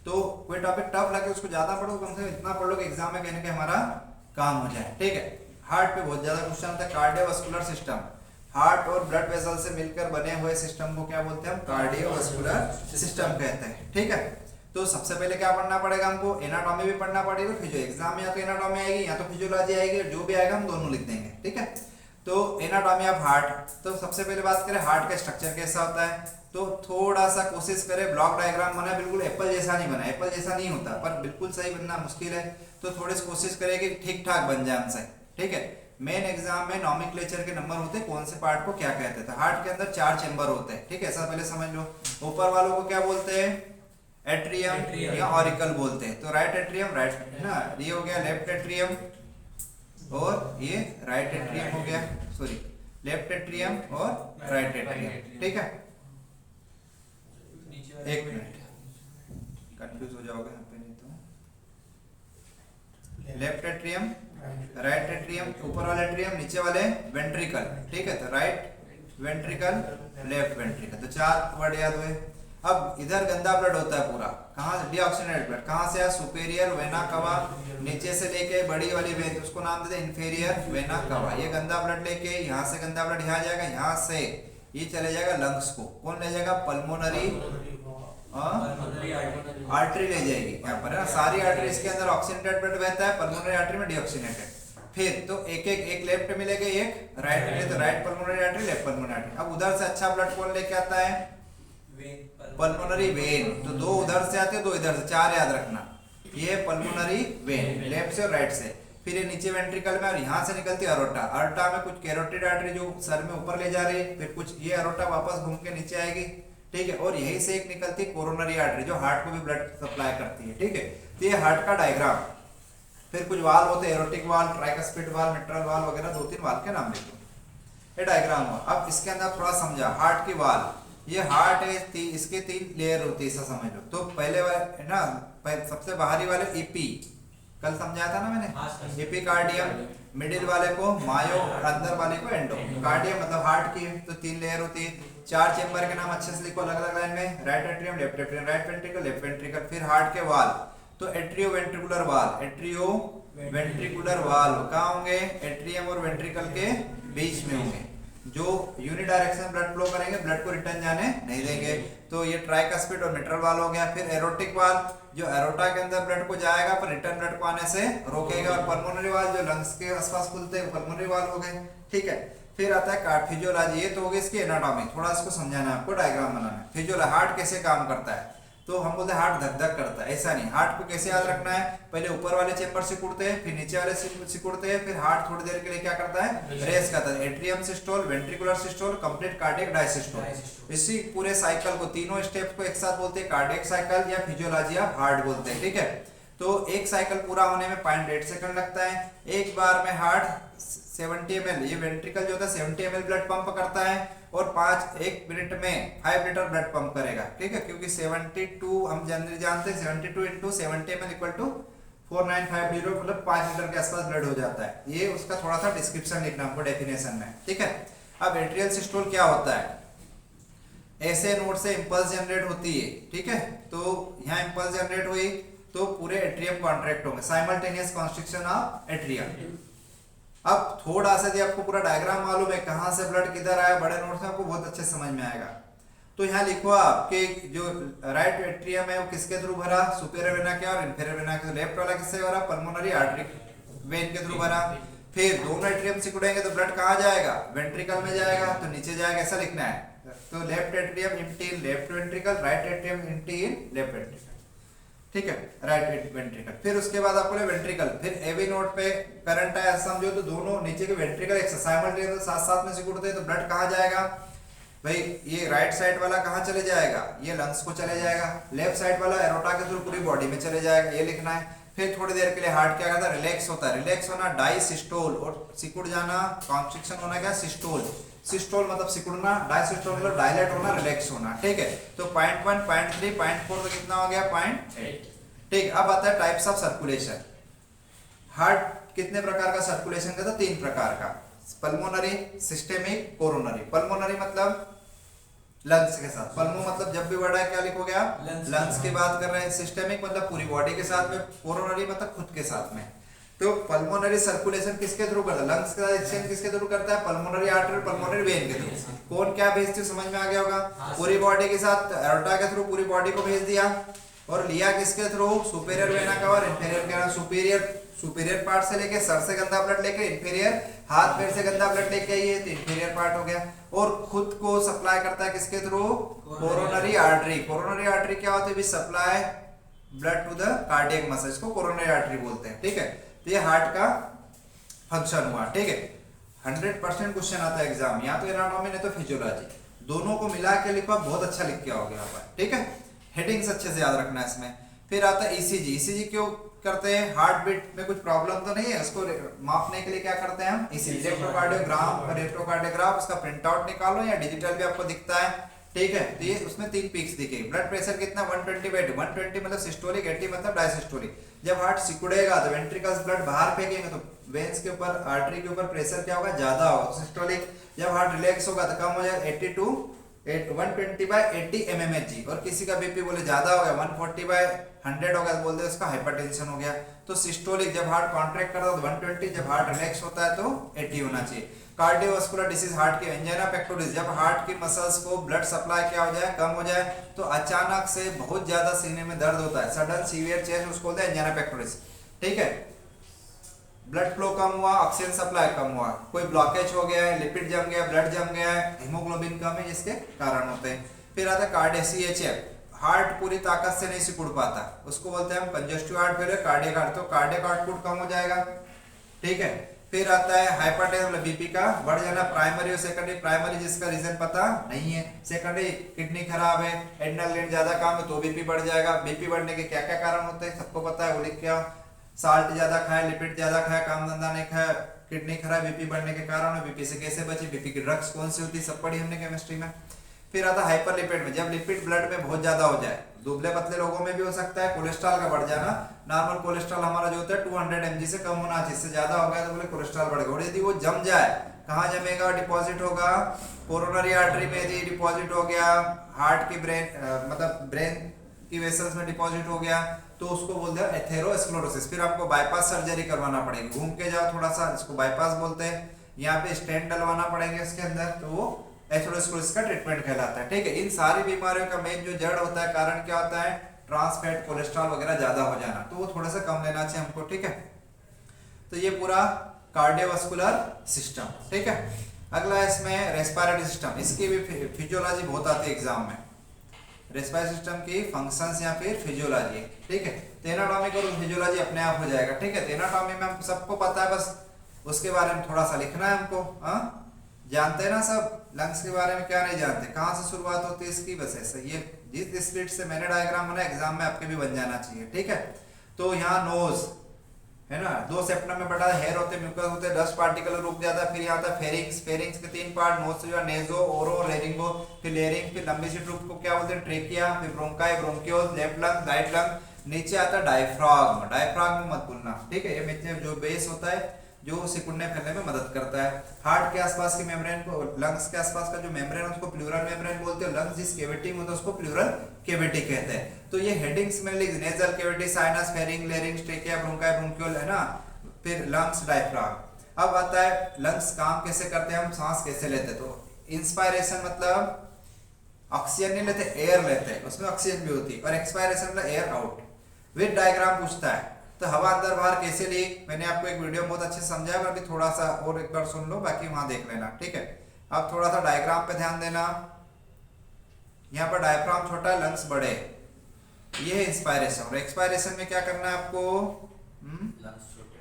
तो कोई टॉपिक टफ लगे उसको ज्यादा पढ़ो, कम से कम इतना पढ़ लो कि एग्जाम में कहने के हमारा काम हो जाए। ठीक है, हार्ट पे बहुत ज्यादा क्वेश्चन आता है। कार्डियोवास्कुलर सिस्टम, हार्ट और ब्लड वेसल से मिलकर बने हुए सिस्टम को क्या बोलते हैं हम, कार्डियोवास्कुलर सिस्टम कहते हैं। ठीक है, तो सबसे पहले क्या पढ़ना पड़ेगा हमको, एनाटॉमी भी पढ़ना पड़ेगा, फिजियो, एग्जाम में या तो एनाटॉमी आएगी या तो फिजियोलॉजी आएगी, जो भी आएगा हम दोनों लिख देंगे। ठीक है, तो एनाटॉमी ऑफ हार्ट, तो सबसे पहले बात करें हार्ट का स्ट्रक्चर कैसा होता है, तो थोड़ा सा कोशिश करें ब्लॉक डायग्राम बना, बिल्कुल एप्पल जैसा नहीं बना, एप्पल जैसा नहीं होता पर बिल्कुल सही बनना मुश्किल है, तो थोड़ी सी कोशिश करें कि ठीक ठाक बन जाए हमसे। ठीक है, मेन एग्जाम में नॉमेनक्लेचर के नंबर होते हैं, कौन से पार्ट को क्या कहते हैं। हार्ट के अंदर 4 चेंबर होते हैं। ठीक है, ऐसा पहले समझ लो। ऊपर वालों को क्या बोलते हैं, एट्रियम या ऑरिकल बोलते हैं। तो राइट एट्रियम, राइट ना, ये हो गया लेफ्ट एट्रियम, और ये राइट एट्रियम हो गया, सॉरी लेफ्ट एट्रियम और राइट एट्रियम। ठीक है, एक मिनट, कंफ्यूज हो जाओगे यहाँ पे, नहीं तो लेफ्ट एट्रियम राइट एट्रियम, ऊपर वाले एट्रियम, नीचे वाले वेंट्रिकल, ठीक है। तो राइट वेंट्रिकल, लेफ्ट वेंट्रिकल, तो 4 वर्ड याद हुए। अब इधर गंदा ब्लड होता है पूरा, कहाँ से? डीऑक्सीजनेटेड ब्लड, कहाँ से? सुपेरियर वेना कवा, नीचे से लेके बड़ी वाली वेन, उसको नाम देते हैं इंफीरियर वेना कवा। ये गंदा ब्लड लेके यहाँ से गंदा ब्लड यहाँ जाएगा, यहाँ से ये चले जाएगा लंग्स को, कौन ले जाएगा? पल्मोनरी आर्टरी ले जाएगी, यहाँ पर है ना। सारी आर्टरी इसके अंदर ऑक्सीजनेटेड ब्लड बहता है, पल्मोनरी आर्टरी में डीऑक्सीजनेटेड। फिर तो एक लेफ्ट मिलेगा, एक राइट मिलेगा, तो right pulmonary artery, left pulmonary artery. अब उधर से अच्छा ब्लड कौन लेके आता है? Pulmonary vein. तो 2 उधर से आते हैं, 2 इधर से, 4 याद रखना। ये पल्मोनरी वेन लेफ्ट से और राइट से। फिर ये नीचे वेंट्रिकल में, और यहाँ से निकलती है अरोटा। अरोटा में कुछ कैरोटिड आर्टरी जो सर में ऊपर ले जा रही है, फिर कुछ ये अरोटा वापस घूम के नीचे आएगी, ठीक है। और यही से एक निकलती है कोरोनरी आर्टरी जो हार्ट को भी ब्लड सप्लाई करती है, ठीक है। तो ये हार्ट का डायग्राम। फिर कुछ वाल्व होते हैं, aortic valve, tricuspid valve, mitral valve वगैरह, 2-3 वाल्व के नाम लिखो। ये डायग्राम हुआ। अब इसके अंदर थोड़ा समझा हार्ट की वाल्व। ये हार्ट है, इसके 3 लेयर होती है, ऐसा समझ लो। तो पहले वाले है ना, सबसे बाहरी वाले ईपी, कल समझाया था ना मैंने, एपिकार्डियम, मिडिल वाले को मायो, अंदर वाले को एंडो। कार्डियम मतलब हार्ट की, तो 3 लेयर होती है। 4 चेंबर के नाम अच्छे से लिखो अलग अलग लाइन में, right atrium, left atrium, right ventricle, left ventricle. फिर हार्ट के वाल, तो एट्रियो वेंट्रिकुलर वाल, एट्रियो वेंट्रिकुलर वाल कहाँ होंगे? एट्रियम और वेंट्रिकल के बीच में होंगे, जो यूनिडायरेक्शनल ब्लड फ्लो करेंगे, ब्लड को रिटर्न जाने नहीं देंगे। तो ये ट्राइकस्पिड और मिट्रल वाल हो गया। फिर एरोटिक वाल, जो एरोटा के अंदर ब्लड को जाएगा पर रिटर्न ब्लड को आने से रोकेगा। और पल्मोनरी वाल जो लंग्स के आसपास खुलते हैं, पल्मोनरी वाल हो गए, ठीक है। फिर आता है फिजियोलॉजी, ये तो हो गई इसकी एनाटॉमी, थोड़ा इसको समझाना है आपको, डायग्राम बनाना है। फिजियोलॉजी, हार्ट कैसे काम करता है? तो हम बोलते हैं हार्ट धक धक करता है, ऐसा नहीं। हार्ट को कैसे याद रखना है? पहले ऊपर वाले चेंबर सिकुड़ते हैं, फिर नीचे वाले सिकुड़ते हैं, फिर हार्ट थोड़ी देर के लिए क्या करता है? रेस्ट करता है। Atrium systole, ventricular systole, complete cardiac diastole. इसी पूरे साइकिल को, तीनों स्टेप्स को एक साथ बोलते हैं कार्डियक साइकिल या फिजियोलॉजी ऑफ हार्ट बोलते हैं, ठीक है। तो एक साइकिल पूरा होने में 0.8 सेकंड लगता है। एक बार में हार्ट 70 ml, ये वेंट्रिकल जो होता है 70 ml ब्लड पंप करता है, और 1 मिनट में 5 लीटर ब्लड पंप करेगा, ठीक है। क्योंकि 72 हम जनरली जानते हैं, 72 × 70 ml = 4950, मतलब 5 लीटर के आसपास ब्लड हो जाता है। ये उसका थोड़ा सा डिस्क्रिप्शन लिखना आपको डेफिनेशन में, ठीक है। अब एट्रियल सिस्टोल क्या होता है? ऐसे नोड से इंपल्स जनरेट होती है, ठीक है। तो यहाँ इंपल्स जनरेट हुई तो पूरे एट्रियम कॉन्ट्रैक्ट होंगे, साइमल्टेनियस कॉन्स्ट्रिक्शन ऑफ एट्रियम। अब थोड़ा सा यदि आपको पूरा डायग्राम मालूम है, कहां से ब्लड किधर आया, बड़े नोट से आपको बहुत अच्छे समझ में आएगा। तो यहाँ लिखो आपके जो राइट एट्रियम है वो किसके थ्रू भरा? सुपेरियर वेना के और इंफीरियर वेना के। लेफ्ट वाला किससे भरा? पल्मोनरी आर्टरी वेन के थ्रू भरा। फिर दोनों एट्रियम सिकुड़ेंगे तो ब्लड कहाँ जाएगा? वेंट्रिकल में जाएगा, तो नीचे जाएगा, ऐसा लिखना है। तो left atrium empty in left ventricle, right atrium empty in left ventricle, ठीक है, राइट वेंट्रिकल। फिर उसके बाद आपको वेंट्रिकल, फिर एवी नोड पे करंट आया समझो, तो दोनों नीचे के वेंट्रिकल एक साइमल्टेनियस साथ साथ में सिकुड़ते हैं, तो ब्लड कहाँ जाएगा भाई? ये राइट साइड वाला कहाँ चले जाएगा? ये लंग्स को चले जाएगा। लेफ्ट साइड वाला एरोटा के थ्रू पूरी बॉडी में चले जाएगा, ये लिखना है। फिर थोड़ी देर के लिए हार्ट क्या करता है? रिलैक्स होता है। रिलैक्स होना डायसिस्टोल, और सिकुड़ जाना कॉन्स्ट्रिक्शन होना क्या? सिस्टोल। सिस्टोल मतलब सिकुड़ना, डायसिस्टोल मतलब डायलेट होना, रिलैक्स होना, ठीक है। तो 0.1, 0.3, 0.4 तो कितना हो गया? 0.8, ठीक। अब आता है टाइप्स ऑफ सर्कुलेशन। हार्ट कितने प्रकार का सर्कुलेशन करता है? 3 प्रकार का, पल्मोनरी, सिस्टेमिक, कोरोनरी। पल्मोनरी मतलब लंग्स के साथ, पल्मो मतलब जब भी वर्ड है क्या लिखोगे आप? लंग्स की बात कर रहे हैं। सिस्टेमिक मतलब पूरी बॉडी के साथ में, कोरोनरी मतलब खुद के साथ में। तो पल्मोनरी सर्कुलेशन किसके थ्रू करता है? लंग्स का एक्सचेंज किसके थ्रू करता है? पल्मोनरी आर्टरी, पल्मोनरी वेन के थ्रू। कौन क्या भेजती है समझ में आ गया होगा? पूरी बॉडी के साथ एरोटा के थ्रू पूरी बॉडी को भेज दिया, और लिया किसके थ्रू? सुपेरियर वेना का और इंफीरियर का। सुपेरियर पार्ट से लेके सर से गंदा ब्लड लेके इंफीरियर हाथ पैर से गंदा ब्लड लेके आइए, तो इंफीरियर पार्ट हो गया। और खुद को सप्लाई करता है किसके थ्रू? Coronary artery. कोरोनरी आर्टरी क्या होती है? Supply blood to the cardiac muscle, इसको कोरोनरी आर्टरी बोलते हैं, ठीक है। तो ये हार्ट का फंक्शन हुआ, ठीक है। 100% क्वेश्चन आता है एग्जाम, या तो एनाटॉमी नहीं तो फिजियोलॉजी, दोनों को मिला के लिखा, बहुत अच्छा लिख के आओगे यहाँ पर, ठीक है। हेडिंग्स अच्छे से याद रखना है इसमें। फिर आता है ईसीजी। ईसीजी क्यों करते हैं? हार्ट बीट में कुछ प्रॉब्लम तो नहीं है, उसको मापने के लिए क्या करते हैं हम? ईसीजी, इलेक्ट्रोकार्डियोग्राम और इलेक्ट्रोकार्डियोग्राफ, उसका प्रिंट आउट निकालो या डिजिटल भी आपको दिखता है, ठीक है। तो ये उसमें 3 पीक्स दिखेगी। ब्लड प्रेशर कितना? 120/80, 120 मतलब सिस्टोलिक, 80 मतलब डायसिस्टोलिक। जब हार्ट सिकुड़ेगा तो वेंट्रिकल्स ब्लड बाहर फेंकेंगे तो वेन्स के ऊपर आर्टरी के ऊपर प्रेशर क्या होगा, ज्यादा होगा, सिस्टोलिक। जब हार्ट रिलैक्स होगा तो कम हो जाएगा, 80 टू 120/80 mmHg। और किसी का बीपी बोले ज्यादा हो गया 140/100 हो गया तो बोलते हैं उसका हाइपरटेंशन हो गया। तो सिस्टोलिक जब हार्ट कॉन्ट्रैक्ट करता है तो 120, जब हार्ट रिलैक्स होता है तो 80 होना चाहिए। कार्डियोवास्कुलर डिसीज हार्ट की एंजाइना पेक्टोरिस, जब हार्ट की मसल्स को ब्लड सप्लाई क्या हो जाए, कम हो जाए तो अचानक से बहुत ज्यादा सीने में दर्द होता है, सडन सीवियर चेस्ट, उसको बोलते हैं एंजाइना पेक्टोरिस। ठीक है, ब्लड फ्लो कम हुआ, ऑक्सीजन सप्लाई कम हुआ, कोई ब्लॉकेज हो गया है, लिपिड जम गया, ब्लड जम गया है, हीमोग्लोबिन कम है, जिसके कारण होते हैं। फिर आता है कार्डियक CHF, हार्ट पूरी ताकत से नहीं सिकुड़ पाता, उसको बोलते हैं हम congestive heart failure, cardiac heart, तो कार्डियक आउटपुट कम हो जाएगा। ठीक है, फिर आता है हाइपरटेंशन, मतलब बीपी का बढ़ जाना, प्राइमरी और सेकेंडरी। प्राइमरी जिसका रीजन पता नहीं है, सेकेंडरी किडनी खराब है, एड्रेनल ग्लैंड ज्यादा काम है तो बीपी बढ़ जाएगा। बीपी बढ़ने के क्या क्या कारण होते हैं सबको पता है, वो लिख क्या, साल्ट ज्यादा खाए, लिपिड ज्यादा खाए, काम धंधा नहीं खाए, किडनी खराब, बीपी बढ़ने के कारण है। बीपी से कैसे बचे, बीपी की ड्रग्स कौन सी होती है सब पढ़ी हमने केमिस्ट्री में। फिर आता है हाइपरलिपिड में, जब लिपिड ब्लड में बहुत ज्यादा हो जाए, दुबले पतले लोगों में भी हो सकता है। कोलेस्ट्रॉल का बढ़ जाना, नॉर्मल कोलेस्ट्रॉल हमारा जो होता है 200 mg से कम होना चाहिए, इससे ज्यादा हो गया तो बोले कोलेस्ट्रॉल बढ़ गया। और यदि वो जम जाए, कहाँ जमेगा, डिपॉजिट होगा कोरोनरी आर्टरी में, यदि डिपॉजिट हो गया हार्ट की ब्रेन मतलब ब्रेन की वेसल्स में डिपॉजिट हो गया तो उसको बोलते हैं एथेरोस्क्लेरोसिस। फिर आपको बाईपास सर्जरी करवाना पड़ेगी, घूम के जाओ थोड़ा सा, इसको बाईपास बोलते हैं। यहाँ पे स्टेंट डलवाना पड़ेंगे इसके अंदर, तो वो एथेरोस्क्लेरोसिस का ट्रीटमेंट कहलाता है। ठीक है, इन सारी बीमारियों का मेन जो जड़ होता है, कारण क्या होता है, ट्रांस फैट, कोलेस्ट्रॉल वगैरह ज्यादा हो जाना, तो वो थोड़ा सा कम लेना चाहिए हमको। ठीक है, तो ये पूरा कार्डियोवास्कुलर सिस्टम। ठीक है, अगला इसमें रेस्पिरेटरी सिस्टम, इसकी भी फिजियोलॉजी बहुत आती है एग्जाम में, रेस्पिरेटरी सिस्टम की फंक्शंस या फिर फिजियोलॉजी। ठीक है, तो एनाटॉमी और फिजियोलॉजी अपने आप हो जाएगा। ठीक है, तो एनाटॉमी में हम सबको पता है, बस उसके बारे में थोड़ा सा लिखना है हमको। हाँ, जानते हैं ना सब, लंग्स के बारे में क्या नहीं जानते, कहाँ से शुरुआत होती है इसकी, बस ऐसे ये जिस स्प्लिट से मैंने डायग्राम बना एग्जाम में आपके भी बन जाना चाहिए। ठीक है, तो यहाँ नोज है ना, 2 सेप्टम में बटा हेयर होते, म्यूकस होते, डस्ट पार्टिकल रुक जाता है। फिर यहाँ आता है फेरिंग्स, फेरिंग्स के 3 पार्ट, नोज से जो नेजो, ओरो, लेरिंगो, फिर लेरिंग, फिर लंबी सी ट्यूब को क्या बोलते हैं, ट्रेकिया, फिर bronchi, bronchiole, left lung, right lung, नीचे आता है डायफ्राग्म। डायफ्राग्म मत भूलना। ठीक है, ये नीचे जो बेस होता है जो सिकुड़ने फैलने में मदद करता है। हार्ट के आसपास की मेम्ब्रेन को, लंग्स के आसपास का जो मेम्ब्रेन है उसको प्लूरल मेम्ब्रेन बोलते हैं। लंग्स जिस कैविटी में होता है उसको प्लूरल कैविटी कहते हैं। तो ये हेडिंग्स में लिख, nasal cavity, sinus, pharynx, larynx, trachea, bronchi, bronchiole है ना, फिर लंग्स, डायफ्राम। अब आता है लंग्स काम कैसे करते हैं, हम सांस कैसे लेते हैं। तो इंस्पायरेशन मतलब ऑक्सीजन नहीं लेते, एयर लेते हैं, उसमें ऑक्सीजन भी होती है, और एक्सपायरेशन मतलब एयर आउट। विद डायग्राम पूछता है, तो हवा अंदर बाहर कैसे ली, मैंने आपको एक वीडियो में बहुत अच्छे से समझाया, पर अभी थोड़ा सा और एक बार सुन लो, बाकी वहां देख लेना। ठीक है, अब थोड़ा सा डायग्राम पे ध्यान देना। यहाँ पर डायफ्राम छोटा है, लंग्स बड़े, ये है इंस्पायरेशन। और एक्सपायरेशन में क्या करना है आपको,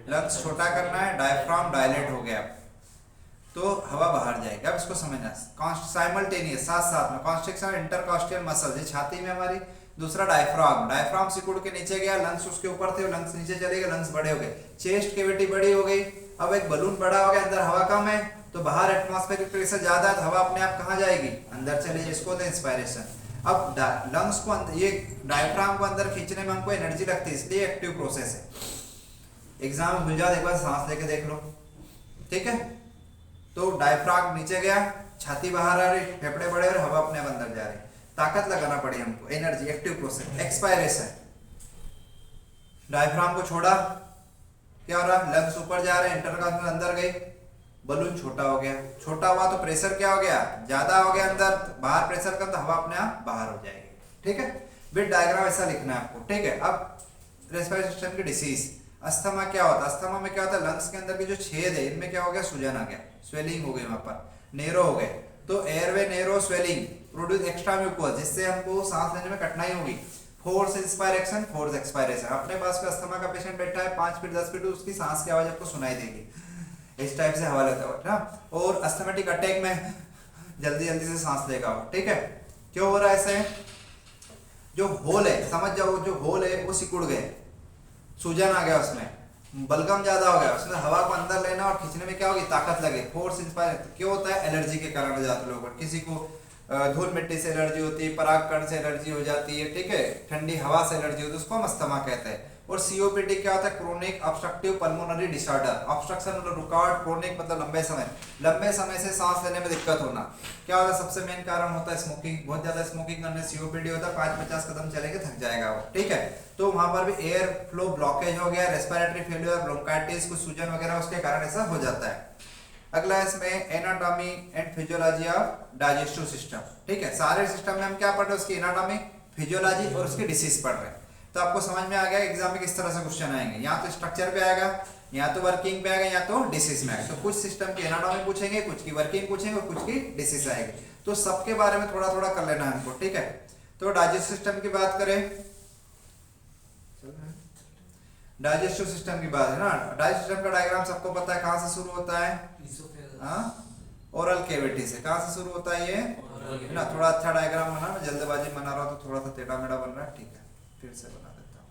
लंग्स छोटा करना है, डायफ्राम डायलेट हो गया तो हवा बाहर जाएगी। अब इसको समझना, साइमल्टेनियस, साथ साथ में कॉन्स्ट्रिक्शन इंटरकॉस्टियल मसल, छाती में हमारी, दूसरा डायफ्राम, डायफ्राम सिकुड़ के नीचे गया, लंग्स उसके ऊपर थे, लंग्स नीचे चले गए, लंग्स बड़े हो गए, चेस्ट कैविटी बड़ी हो गई। अब एक बलून बड़ा हो गया, अंदर हवा कम है तो बाहर एटमॉस्फेरिक प्रेशर ज्यादा है, तो हवा अपने आप कहाँ जाएगी, अंदर चली जाए, इसको इंस्पायरेशन। अब लंग्स को ये डायफ्राम को अंदर खींचने में हमको एनर्जी लगती है, इसलिए एक्टिव प्रोसेस है। एग्जाम भूल जाओ, एक बार सांस लेके देख लो। ठीक है, तो डायफ्राम नीचे गया, छाती बाहर आ रही, फेफड़े बड़े और हवा अपने अंदर जा रही, ताकत लगाना पड़ी हमको, energy, active process. Expiration, diaphragm को छोड़ा, क्या हो रहा, लंग्स ऊपर जा रहे हैं, इंटरकॉस्टियल अंदर गए, बलून छोटा हो गया, छोटा हुआ तो प्रेशर क्या हो गया, ज्यादा हो गया अंदर, बाहर प्रेशर कम तो हवा अपने आप बाहर हो जाएगी। ठीक है, विद डायग्राम ऐसा लिखना है आपको। ठीक है, अब रेस्पिरेटरी सिस्टम की डिसीज, अस्थमा क्या होता है, अस्थमा में क्या होता है, लंग्स के अंदर के जो छेद है इनमें क्या हो गया, सूजन आ गया, स्वेलिंग हो गई, वहां पर नेरो हो गए, तो airway narrow swelling produce extra mucus, जिससे हमको सांस लेने में कठिनाई होगी। फोर्स इंस्पायरेशन, फोर्स एक्सपायरेशन, अपने पास में अस्थमा का पेशेंट बैठा है 5 फीट 10 फीट, उसकी सांस की आवाज आपको सुनाई देगी, इस टाइप से हवा लेता हुआ ना। और अस्थमेटिक अटैक में जल्दी जल्दी से सांस लेगा। ठीक है, क्यों हो रहा है ऐसे, जो होल है, समझ जाओ, जो होल है वो सिकुड़ गए, सूजन आ गया, उसमें बलगम ज्यादा हो गया, उसमें हवा को अंदर लेना और खींचने में क्या होगी, ताकत लगे, फोर्स इंस्पायर। क्यों होता है, एलर्जी के कारण हो जाते हैं लोगों को, किसी को धूल मिट्टी से एलर्जी होती है, पराग कण से एलर्जी हो जाती है। ठीक है, ठंडी हवा से एलर्जी होती है, उसको हम अस्थमा कहते हैं। और सीओपीडी क्या होता है, chronic obstructive pulmonary disorder. Obstruction मतलब रुकावट, क्रोनिक मतलब लंबे समय से सांस लेने में दिक्कत होना। क्या होता है, सबसे मेन कारण होता है स्मोकिंग। बहुत ज्यादा स्मोकिंग करने से सीओपीडी होता है, 5-50 कदम चलेंगे थक जाएगा वो, ठीक है। तो वहां पर भी एयर फ्लो ब्लॉकेज हो गया, रेस्पिरेटरी फेलियर, ब्रोंकाइटिस, कुछ सूजन वगैरह उसके कारण ऐसा हो जाता है। अगला इसमें anatomy and physiology of digestive system, ठीक है। सारे सिस्टम में हम क्या पढ़ रहे हैं, उसकी एनाटॉमी, फिजियोलॉजी और उसके डिसीज पढ़ रहे हैं। तो आपको समझ में आ गया एग्जाम में किस तरह से क्वेश्चन आएंगे। यहाँ तो स्ट्रक्चर पे आएगा, या तो वर्किंग पे आएगा, या तो डिसीज में आएगा। तो कुछ सिस्टम की एनाटॉमी पूछेंगे, कुछ की वर्किंग पूछेंगे और कुछ की डिसीज आएगी। तो सबके बारे में थोड़ा थोड़ा कर लेना है हमको, ठीक है। तो डाइजेस्टिव सिस्टम की बात करें, डाइजेस्टिव सिस्टम की बात है ना। डाइजेस्टिव सिस्टम का डायग्राम सबको पता है, कहाँ से शुरू होता है, ओरल कैविटी से। कहाँ से शुरू होता है ये ना। थोड़ा अच्छा डायग्राम बना, मैं जल्दबाजी बना रहा हूँ तो थोड़ा सा टेढ़ा मेढ़ा बन रहा है, ठीक है, फिर से बना देता हूँ।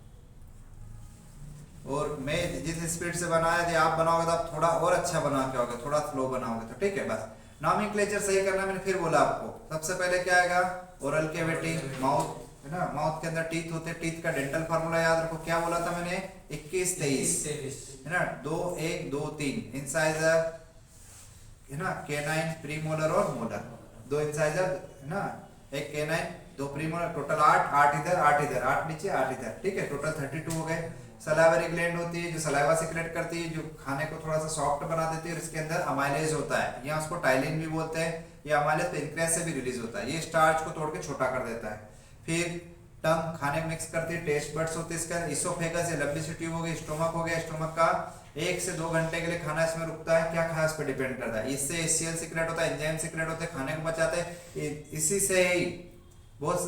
और मैं जिस स्पीड से बनाया यदि आप बनाओगे तो आप थोड़ा और अच्छा बना के आओगे, थोड़ा स्लो बनाओगे तो ठीक है। बस नॉमेनक्लेचर सही करना, मैंने फिर बोला आपको। सबसे पहले क्या आएगा, ओरल कैविटी, माउथ है ना। माउथ के अंदर टीथ होते हैं, टीथ का डेंटल फार्मूला याद रखो। क्या बोला था मैंने, 21-23 है ना। 2-1-2-3 इंसाइजर है ना, केनाइन, प्रीमोलर और मोलर। 2 इंसाइजर है ना, एक केनाइन, 2 प्रीमोलर, टोटल 8 इधर 8 इधर, 8 नीचे 8 इधर, ठीक है। टोटल 32 हो गए। सलाइवरी ग्लैंड होती है जो सलाइवा सिक्रेट करती है, जो खाने को थोड़ा सा सॉफ्ट बना देती है, और इसके अंदर अमाइलेज होता है, या उसको टाइलिन भी बोलते हैं। ये अमाइलेज पेनक्रियास से भी रिलीज होता है, ये स्टार्च को तोड़ के छोटा कर देता है। फिर टंग खाने में मिक्स करती है, टेस्ट बड्स होते हैं इसके अंदर। इसोफेगस ये लंबी सी ट्यूब हो गई, स्टोमक हो गया, स्टोमक का 1 से 2 घंटे के लिए खाना इसमें रुकता है। क्या खाया उस पर डिपेंड करता है। इससे एचसीएल सीक्रेट होता है, एंजाइम सीक्रेट होते हैं, खाने को बचाते हैं। इसी से ही बहुत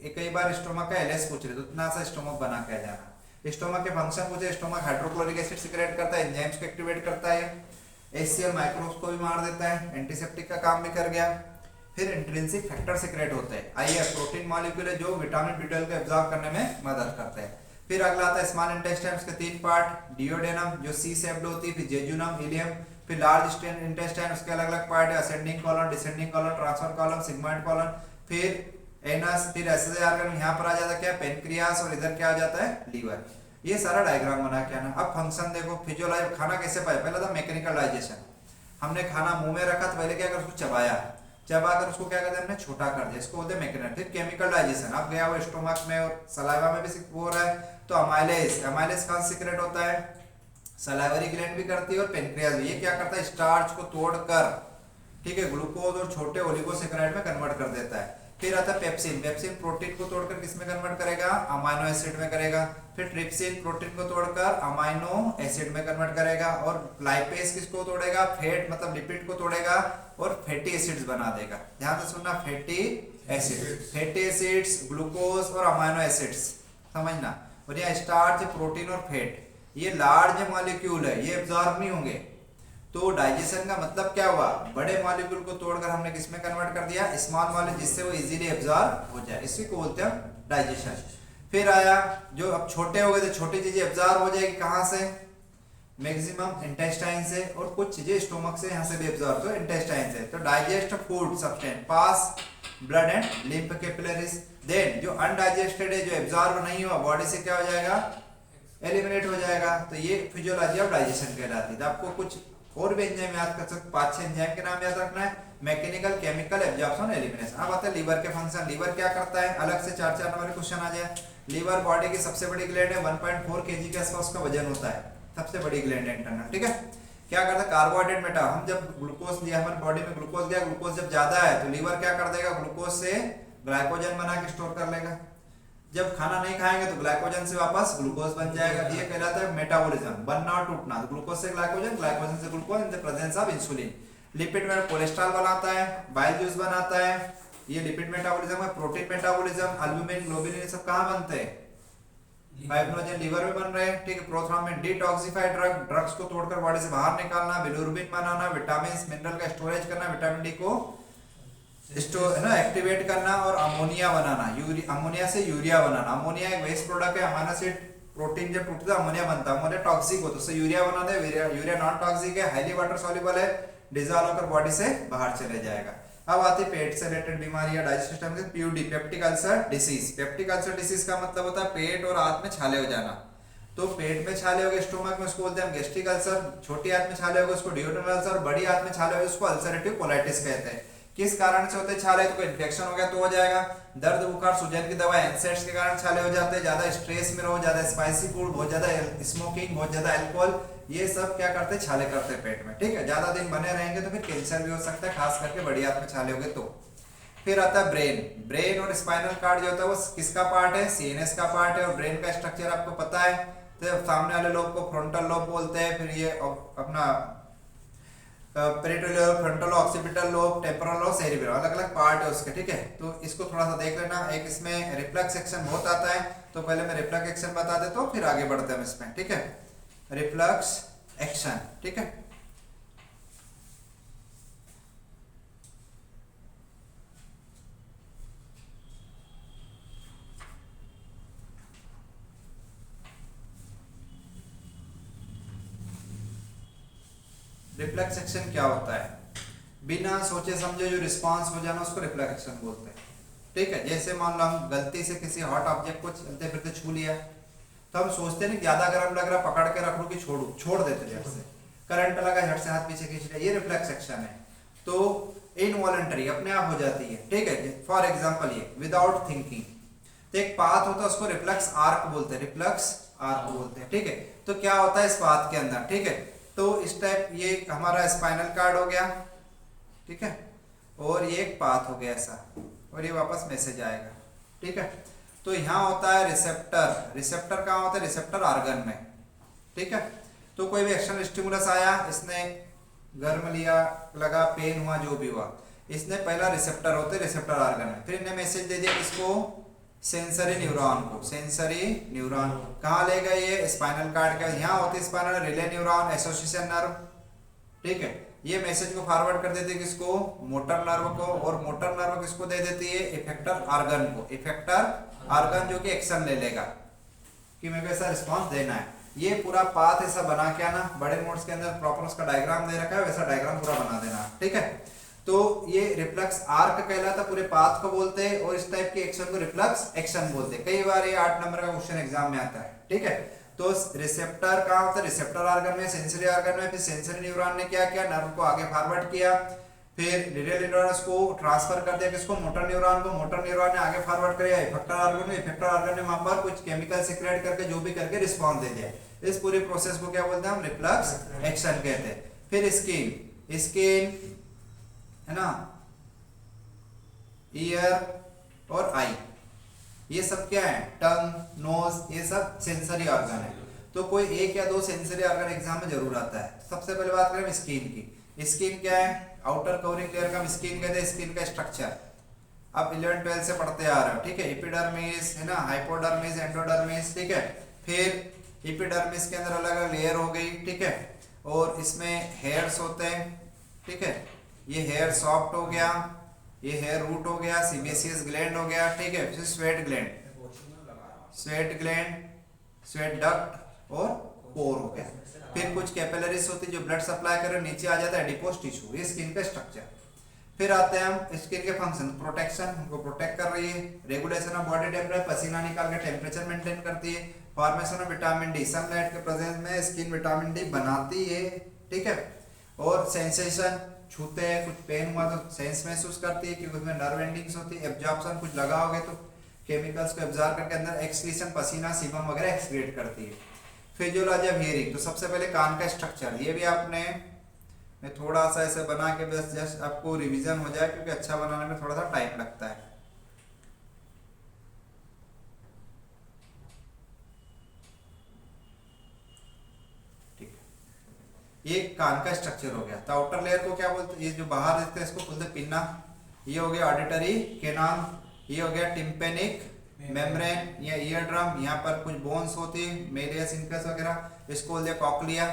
कई बार स्टोमक का एलएस पूछ रहे तो इतना सा स्टोमक बना के जाना। स्टोमक के फंक्शन पूछे, स्टोमक हाइड्रोक्लोरिक एसिड सीक्रेट करता है, एंजाइम्स को एक्टिवेट करता है, एचसीएल माइक्रोब्स को भी मार देता है, एंटीसेप्टिक का काम भी कर गया। फिर इंट्रिंसिक फैक्टर सीक्रेट होते हैं, आईएफ प्रोटीन मॉलिक्यूल है जो विटामिन B12 को एब्जॉर्ब करने में मदद करते हैं। फिर अगला आता है स्मॉल इंटेस्टाइन, उसके 3 पार्ट, डिओडेनम जो सी शेप्ड होती है, फिर जेजुनम, इलियम, फिर लार्ज इंटेस्टाइन उसके अलग अलग पार्ट है, ascending colon, descending colon, transfer colon, sigmoid colon, फिर एनस, फिर एसएसए ऑर्गन यहाँ पर आ जाता है क्या, पेनक्रियास, और इधर क्या आ जाता है, लीवर। ये सारा डायग्राम बना के आना। अब फंक्शन देखो, फिजियोलॉजी, खाना कैसे पाया, पहला था मैकेनिकल डाइजेशन। हमने खाना मुंह में रखा तो पहले क्या कर उसको चबाया, चबाकर उसको क्या करते हैं हमने छोटा कर दिया, इसको बोलते हैं मैकेनिकल। फिर केमिकल डाइजेशन, अब गया वो स्टोमक में और सलाइवा में भी हो रहा है, तो अमाइलेज, अमाइलेज कहाँ सीक्रेट होता है, सलाइवरी ग्लैंड भी करती है और पेनक्रियास भी। ये क्या करता है, स्टार्च को तोड़कर, ठीक है, ग्लूकोज और छोटे ओलिगोसैकेराइड में कन्वर्ट कर देता है। फिर आता है पेप्सिन, पेप्सिन प्रोटीन को तोड़कर किस में कन्वर्ट करेगा, अमाइनो एसिड में करेगा। फिर ट्रिप्सिन प्रोटीन को तोड़कर अमाइनो एसिड में कन्वर्ट करेगा। और लाइपेज किसको तोड़ेगा, फैट मतलब लिपिड को तोड़ेगा और फैटी एसिड्स बना देगा। ध्यान से सुनना, fatty acid, fatty acids, glucose और अमाइनो एसिड्स, समझना। और यहाँ स्टार्च, प्रोटीन और फैट, ये लार्ज मॉलिक्यूल है, ये एब्जॉर्ब नहीं होंगे। तो डाइजेशन का मतलब क्या हुआ, बड़े मॉलिक्यूल को तोड़कर हमने किसमें कन्वर्ट कर दिया, स्मॉल मॉलिक्यूल, जिससे वो इजीली एब्जॉर्ब हो जाए, इसी को बोलते हैं डाइजेशन। फिर आया जो अब छोटे हो गए थे, छोटी चीजें एब्जॉर्ब हो जाएगी कहाँ से, मैक्सिमम इंटेस्टाइन से, और कुछ चीजें स्टोमक से, यहाँ से भी एब्जॉर्ब, तो इंटेस्टाइन से। तो digest food substance pass blood and lymph capillaries. Then जो अनडाइजेस्टेड है, जो एब्जॉर्ब नहीं हुआ, बॉडी से क्या हो जाएगा, एलिमिनेट हो जाएगा। तो ये फिजियोलॉजी ऑफ डाइजेशन कहलाती है। आपको कुछ और भी एंजाइम याद कर सकते, 5-6 एंजाइम के नाम याद रखना है, मैकेनिकल, केमिकल, एब्जॉर्प्शन, एलिमिनेशन। अब आता है लीवर के फंक्शन। लीवर क्या करता है, अलग से 4-4 नंबर क्वेश्चन आ जाए। लीवर बॉडी की सबसे बड़ी ग्लैंड है, 1.4 kg के आसपास का वजन होता है, सबसे बड़ी ग्लैंड है इंटरनल, ठीक है। क्या करता है, कार्बोहाइड्रेट मेटा, हम जब ग्लूकोज लिया, हमारी बॉडी में ग्लूकोज गया, ग्लूकोज जब ज्यादा है तो लीवर क्या कर देगा, ग्लूकोज से ग्लाइकोजन बना के स्टोर कर लेगा। जब खाना नहीं खाएंगे तो ग्लाइकोजन से वापस ग्लूकोज बन जाएगा। ये कहलाता है मेटाबॉलिज्म, बनना और टूटना। तो ग्लूकोज से ग्लाइकोजन, ग्लाइकोजन से glucose in the presence of insulin. Lipid में कोलेस्ट्रॉल बनाता है, बाइल जूस बनाता है, ये लिपिड मेटाबॉलिज्म है। प्रोटीन मेटाबॉलिज्म, एल्ब्यूमिन, ग्लोबुलिन, ये सब कहाँ बनते हैं, फाइब्रोनोजन लीवर में बन रहे हैं, ठीक है। प्रोथ्राम्बिन, डिटॉक्सिफाइड ड्रग, ड्रग्स को तोड़कर बॉडी से बाहर निकालना, बिलिरुबिन बनाना, विटामिन मिनरल का स्टोरेज करना, विटामिन डी को स्टोर है ना एक्टिवेट करना, और अमोनिया बनाना, अमोनिया से यूरिया बनाना। अमोनिया एक वेस्ट प्रोडक्ट है, अमीनो एसिड प्रोटीन जब टूटता है अमोनिया बनता है, अमोनिया टॉक्सिक होता है, उससे यूरिया बना दे। यूरिया नॉन टॉक्सिक है, हाईली वाटर सॉल्युबल है, डिसॉल्व होकर बॉडी से बाहर चले जाएगा। अब आती है पेट से रिलेटेड बीमारियां, डाइजेस्टिव सिस्टम से, PUD, peptic ulcer disease. Peptic ulcer disease का मतलब होता है पेट और हाथ में छाले हो जाना। तो पेट में छाले हो गए स्टोमक में, उसको बोलते हैं हम गैस्ट्रिक अल्सर। छोटी आंत में छाले हो गए उसको डियोड्रेनल अल्सर, बड़ी आंत में छाले हो गए उसको अल्सरेटिव कोलाइटिस कहते हैं। किस कारण से होते हैं छाले? तो कोई इन्फेक्शन हो गया तो हो जाएगा, दर्द बुखार सूजन की दवा एनसेट्स के कारण छाले हो जाते हैं, ज्यादा स्ट्रेस में रहो, ज्यादा स्पाइसी फूड, बहुत ज्यादा स्मोकिंग, बहुत ज्यादा अल्कोहल, ये सब क्या करते हैं? छाले करते हैं पेट में, ठीक है। ज्यादा दिन बने रहेंगे तो फिर कैंसर भी हो सकता है, खास करके बड़ी आंत में छाले हो गए तो। फिर आता है ब्रेन। ब्रेन और स्पाइनल कार्ड जो होता है वो किसका पार्ट है? सीएनएस का पार्ट है। और ब्रेन का स्ट्रक्चर आपको पता है, तो सामने वाले लोब को फ्रंटल लोब बोलते हैं, फिर ये अपना parietal lobe, frontal lobe, occipital lobe, temporal lobe, cerebrum, अलग अलग पार्ट है उसके, ठीक है। तो इसको थोड़ा सा देख लेना। एक इसमें रिफ्लेक्स एक्शन बहुत आता है, तो पहले मैं रिफ्लेक्स एक्शन बता देता हूँ, फिर आगे बढ़ते हैं इसमें, ठीक है। रिफ्लेक्स एक्शन, ठीक है। रिफ्लेक्स एक्शन क्या होता है? बिना सोचे समझे जो रिस्पांस हो जाना उसको रिफ्लेक्स एक्शन बोलते हैं, ठीक है। जैसे मान लो हम गलती से किसी हॉट ऑब्जेक्ट को चलते फिरते छू लिया, तो हम सोचते नहीं ज्यादा गर्म लग रहा, पकड़ के रख लो कि छोड़ू, छोड़ देते झट से। करंट लगा, झट से हाथ पीछे खींच लिया, ये रिफ्लेक्स एक्शन है। तो इनवॉलंटरी, अपने आप हो जाती है, ठीक है। फॉर एग्जाम्पल ये विदाउट थिंकिंग, तो एक पाथ होता है उसको रिफ्लेक्स आर्क बोलते हैं, रिफ्लेक्स आर्क बोलते हैं, ठीक है। तो क्या होता है इस पाथ के अंदर, ठीक है। तो इस टाइप ये हमारा स्पाइनल कार्ड हो गया, ठीक है, और ये एक पाथ हो गया ऐसा, और ये वापस मैसेज आएगा, ठीक है। तो यहाँ होता है रिसेप्टर। रिसेप्टर कहाँ होता है? रिसेप्टर ऑर्गन में, ठीक है। तो कोई भी एक्सटर्नल स्टिमुलस आया, इसने गर्म लिया, लगा, पेन हुआ, जो भी हुआ, इसने पहला रिसेप्टर होते रिसेप्टर ऑर्गन में, फिर इन्हें मैसेज दे दिया किसको? सेंसरी न्यूरॉन को। सेंसरी न्यूरॉन कहाँ ले गए? ये स्पाइनल कार्ड के यहाँ होते spinal relay neuron, association nerve, ठीक है। ये मैसेज को फॉरवर्ड कर देती है किसको? मोटर नर्व को। और मोटर नर्व किसको दे देती है? इफेक्टर ऑर्गन को। इफेक्टर ऑर्गन जो कि एक्शन ले लेगा कि मेरे को ऐसा रिस्पांस देना है। ये पूरा पाथ ऐसा बना के आना, बड़े नोट्स के अंदर प्रॉपर उसका डायग्राम दे रखा है, वैसा डायग्राम पूरा बना देना, ठीक है। तो ये रिफ्लेक्स आर्क कहलाता, पूरे पाथ को बोलते हैं, और इस टाइप के एक्शन को रिफ्लेक्स एक्शन बोलते हैं। कई बार ये 8 नंबर का क्वेश्चन एग्जाम में आता है, ठीक है। तो रिसेप्टर कहाँ होता है? रिसेप्टर ऑर्गन में, सेंसरी ऑर्गन में। फिर सेंसरी न्यूरॉन ने क्या किया? नर्व को आगे फॉरवर्ड किया, फिर रीडल न्यूरॉन्स को ट्रांसफर कर दिया किसको? मोटर न्यूरॉन को। मोटर न्यूरॉन ने आगे फॉरवर्ड किया इफेक्टर ऑर्गन में। इफेक्टर ऑर्गन ने वहां पर कुछ केमिकल सीक्रेट करके जो भी करके रिस्पॉन्स दे दिया। इस पूरे प्रोसेस को क्या बोलते हैं हम? रिफ्लेक्स एक्शन कहते हैं। फिर स्किन, स्किन है ना, ईयर और आई, ये सब क्या है? टंग, नोज, ये सब सेंसरी ऑर्गन है। तो कोई एक या दो सेंसरी ऑर्गन एग्जाम में जरूर आता है। सबसे पहले बात करें स्किन की। स्किन क्या है? आउटर कवरिंग लेयर का स्किन कहते हैं। स्किन का स्ट्रक्चर अब 11-12 से पढ़ते आ रहे हो, ठीक है। एपिडर्मिस है ना, हाइपोडर्मिस, एंडोडर्मिस, ठीक है। फिर एपिडर्मिस के अंदर अलग अलग लेयर हो गई, ठीक है। और इसमें हेयर्स होते हैं, ठीक है। ये हेयर सॉफ्ट हो गया, ये हेयर रूट हो गया, सीबेसियस ग्लैंड हो गया, ठीक है। फिर sweat gland, sweat gland, sweat duct और पोर हो गया। फिर कुछ कैपिलरीज होती है जो ब्लड सप्लाई कर नीचे आ जाता है, एडिपोस टिश्यू। ये स्किन का स्ट्रक्चर। फिर आते हैं हम स्किन के फंक्शन। प्रोटेक्शन, हमको प्रोटेक्ट कर रही है। रेगुलेशन ऑफ बॉडी टेम्परेचर, पसीना निकाल के टेम्परेचर मेंटेन करती है। Formation of vitamin D, sunlight के प्रेजेंस में स्किन विटामिन डी बनाती है, ठीक है। और सेंसेशन, छूते हैं, कुछ पेन हुआ तो सेंस महसूस करती है क्योंकि उसमें नर्व एंडिंग्स होती है। एब्जॉर्प्शन, कुछ लगाओगे तो केमिकल्स को एब्जॉर्ब करके अंदर एक्सक्रीशन, पसीना, सीबम वगैरह एक्सक्रीट करती है। फिजियोलॉजी ऑफ हियरिंग, तो सबसे पहले कान का स्ट्रक्चर, ये भी आपने मैं थोड़ा सा ऐसे बना के बस जस्ट आपको रिवीजन हो जाए क्योंकि अच्छा बनाने में थोड़ा सा टाइम लगता है। ठीक है, ये कान का स्ट्रक्चर हो गया। तो आउटर लेयर को क्या बोलते हैं? ये जो बाहर रहते हैं इसको बोलते हैं पिन्ना। ये हो गया ऑडिटरी कैनाल, ये हो गया टिम्पेनिक मेम्ब्रेन, ये ईयर ड्रम, यहाँ पर कुछ बोन्स होती है, मेलियस इंकस वगैरह, इसको बोलते हैं कॉक्लिया,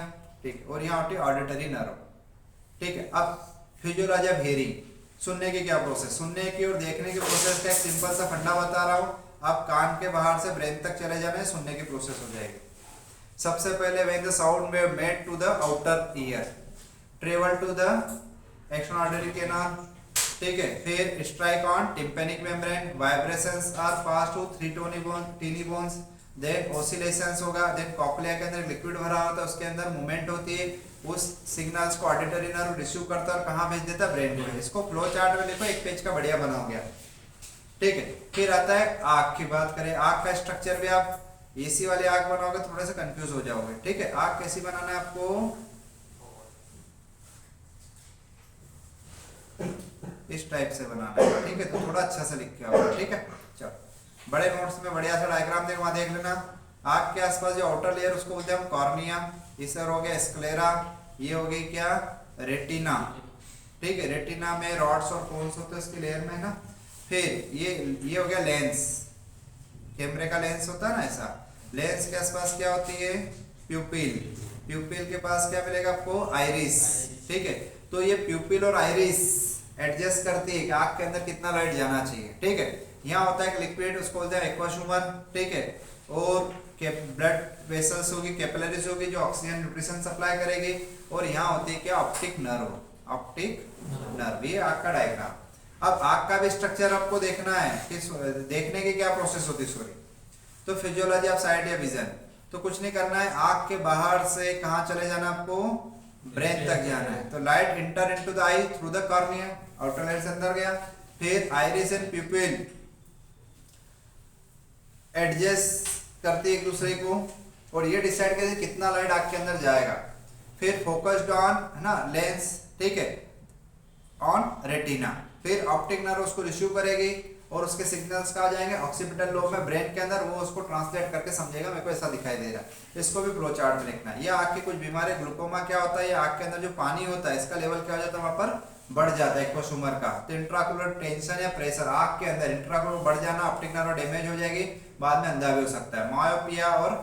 ठीक। और यहाँ होती है ऑडिटरी नर्व, ठीक है। अब फिजियोलॉजी ऑफ हियरिंग, सुनने की क्या प्रोसेस? सुनने की और देखने की प्रोसेस का एक सिंपल सा फंडा बता रहा हूँ। आप कान के बाहर से ब्रेन तक चले जाना है, सुनने की प्रोसेस हो जाएगी। सबसे पहले when the sound wave made to the outer ear travel to the external auditory canal, ठीक है। फिर strike on tympanic membrane, vibrations are pass to 3 tiny bones, then oscillations होगा, देन कॉक्लिया के अंदर लिक्विड भरा होता है, उसके अंदर मूवमेंट होती है, उस सिग्नल्स को ऑडिटरी नर्व रिसीव करता है और कहाँ भेज देता है, ब्रेन को। इसको फ्लो चार्ट में देखो, एक पेज का बढ़िया बना हो गया, ठीक है। फिर आता है आँख की बात करें, आँख का स्ट्रक्चर भी आप एसी वाली आँख बनाओगे थोड़ा सा कंफ्यूज हो जाओगे, ठीक है। आँख कैसी बनाना है आपको, इस टाइप से बनाना है, ठीक है। तो थोड़ा अच्छा से लिख के आओगे, ठीक है। चलो बड़े नोट्स में बढ़िया सा डायग्राम देख, वहां देख लेना। आँख के आसपास जो आउटर लेयर उसको बोलते हैं हम कॉर्निया, इस हो गया स्क्लेरा, ये हो गई क्या, रेटिना, ठीक है। रेटिना में रॉड्स और कोन्स होते हैं उसकी लेयर में ना। फिर ये हो गया लेंस, कैमरे का लेंस होता है ना ऐसा। लेंस के आसपास क्या होती है, प्यूपिल, प्यूपिल के पास क्या मिलेगा आपको, आइरिस, ठीक है। तो ये प्यूपिल और आइरिस एडजस्ट करती है कि आँख के अंदर कितना लाइट जाना चाहिए, ठीक है। यहाँ होता है लिक्विड, उसको बोलते हैं एक्वा ह्यूमर, ठीक है। और ब्लड वेसल्स होगी, कैपिलरीज होगी जो ऑक्सीजन न्यूट्रिशन सप्लाई करेगी। और यहाँ होती है क्या, ऑप्टिक नर्व, ऑप्टिक नर्व। ये आँख का डायग्राम। अब आँख का भी स्ट्रक्चर आपको देखना है कि देखने की क्या प्रोसेस होती है, सॉरी। तो फिजियोलॉजी ऑफ साइट या विजन, तो कुछ नहीं करना है, आँख के बाहर से कहाँ चले जाना आपको, ब्रेन तक जाना है। तो light inter into the I through the cornea, outer layer से अंदर गया। फिर आइरिस एंड प्यूपिल एडजस्ट करती है एक दूसरे को और ये डिसाइड करती है कितना लाइट आँख के अंदर जाएगा। फिर फोकस्ड ऑन, है ना, लेंस, ठीक है, ऑन रेटिना। फिर ऑप्टिक नर्व उसको रिसीव करेगी और उसके सिग्नल्स कहाँ जाएंगे, ऑक्सीपिटल लोब में, ब्रेन के अंदर। वो उसको ट्रांसलेट करके समझेगा, मेरे को ऐसा दिखाई दे रहा है। इसको भी फ्लो चार्ट में लिखना है। ये आँख की कुछ बीमारी, ग्लूकोमा क्या होता है, ये आँख के अंदर जो पानी होता है इसका लेवल क्या हो जाता है, वहां पर बढ़ जाता है एक्वाशूमर का। तो इंट्राकुलर टेंशन या प्रेशर, आँख के अंदर इंट्राकुलर बढ़ जाना, ऑप्टिक नर्व डैमेज हो जाएगी, बाद में अंधा भी हो सकता है। मायोपिया और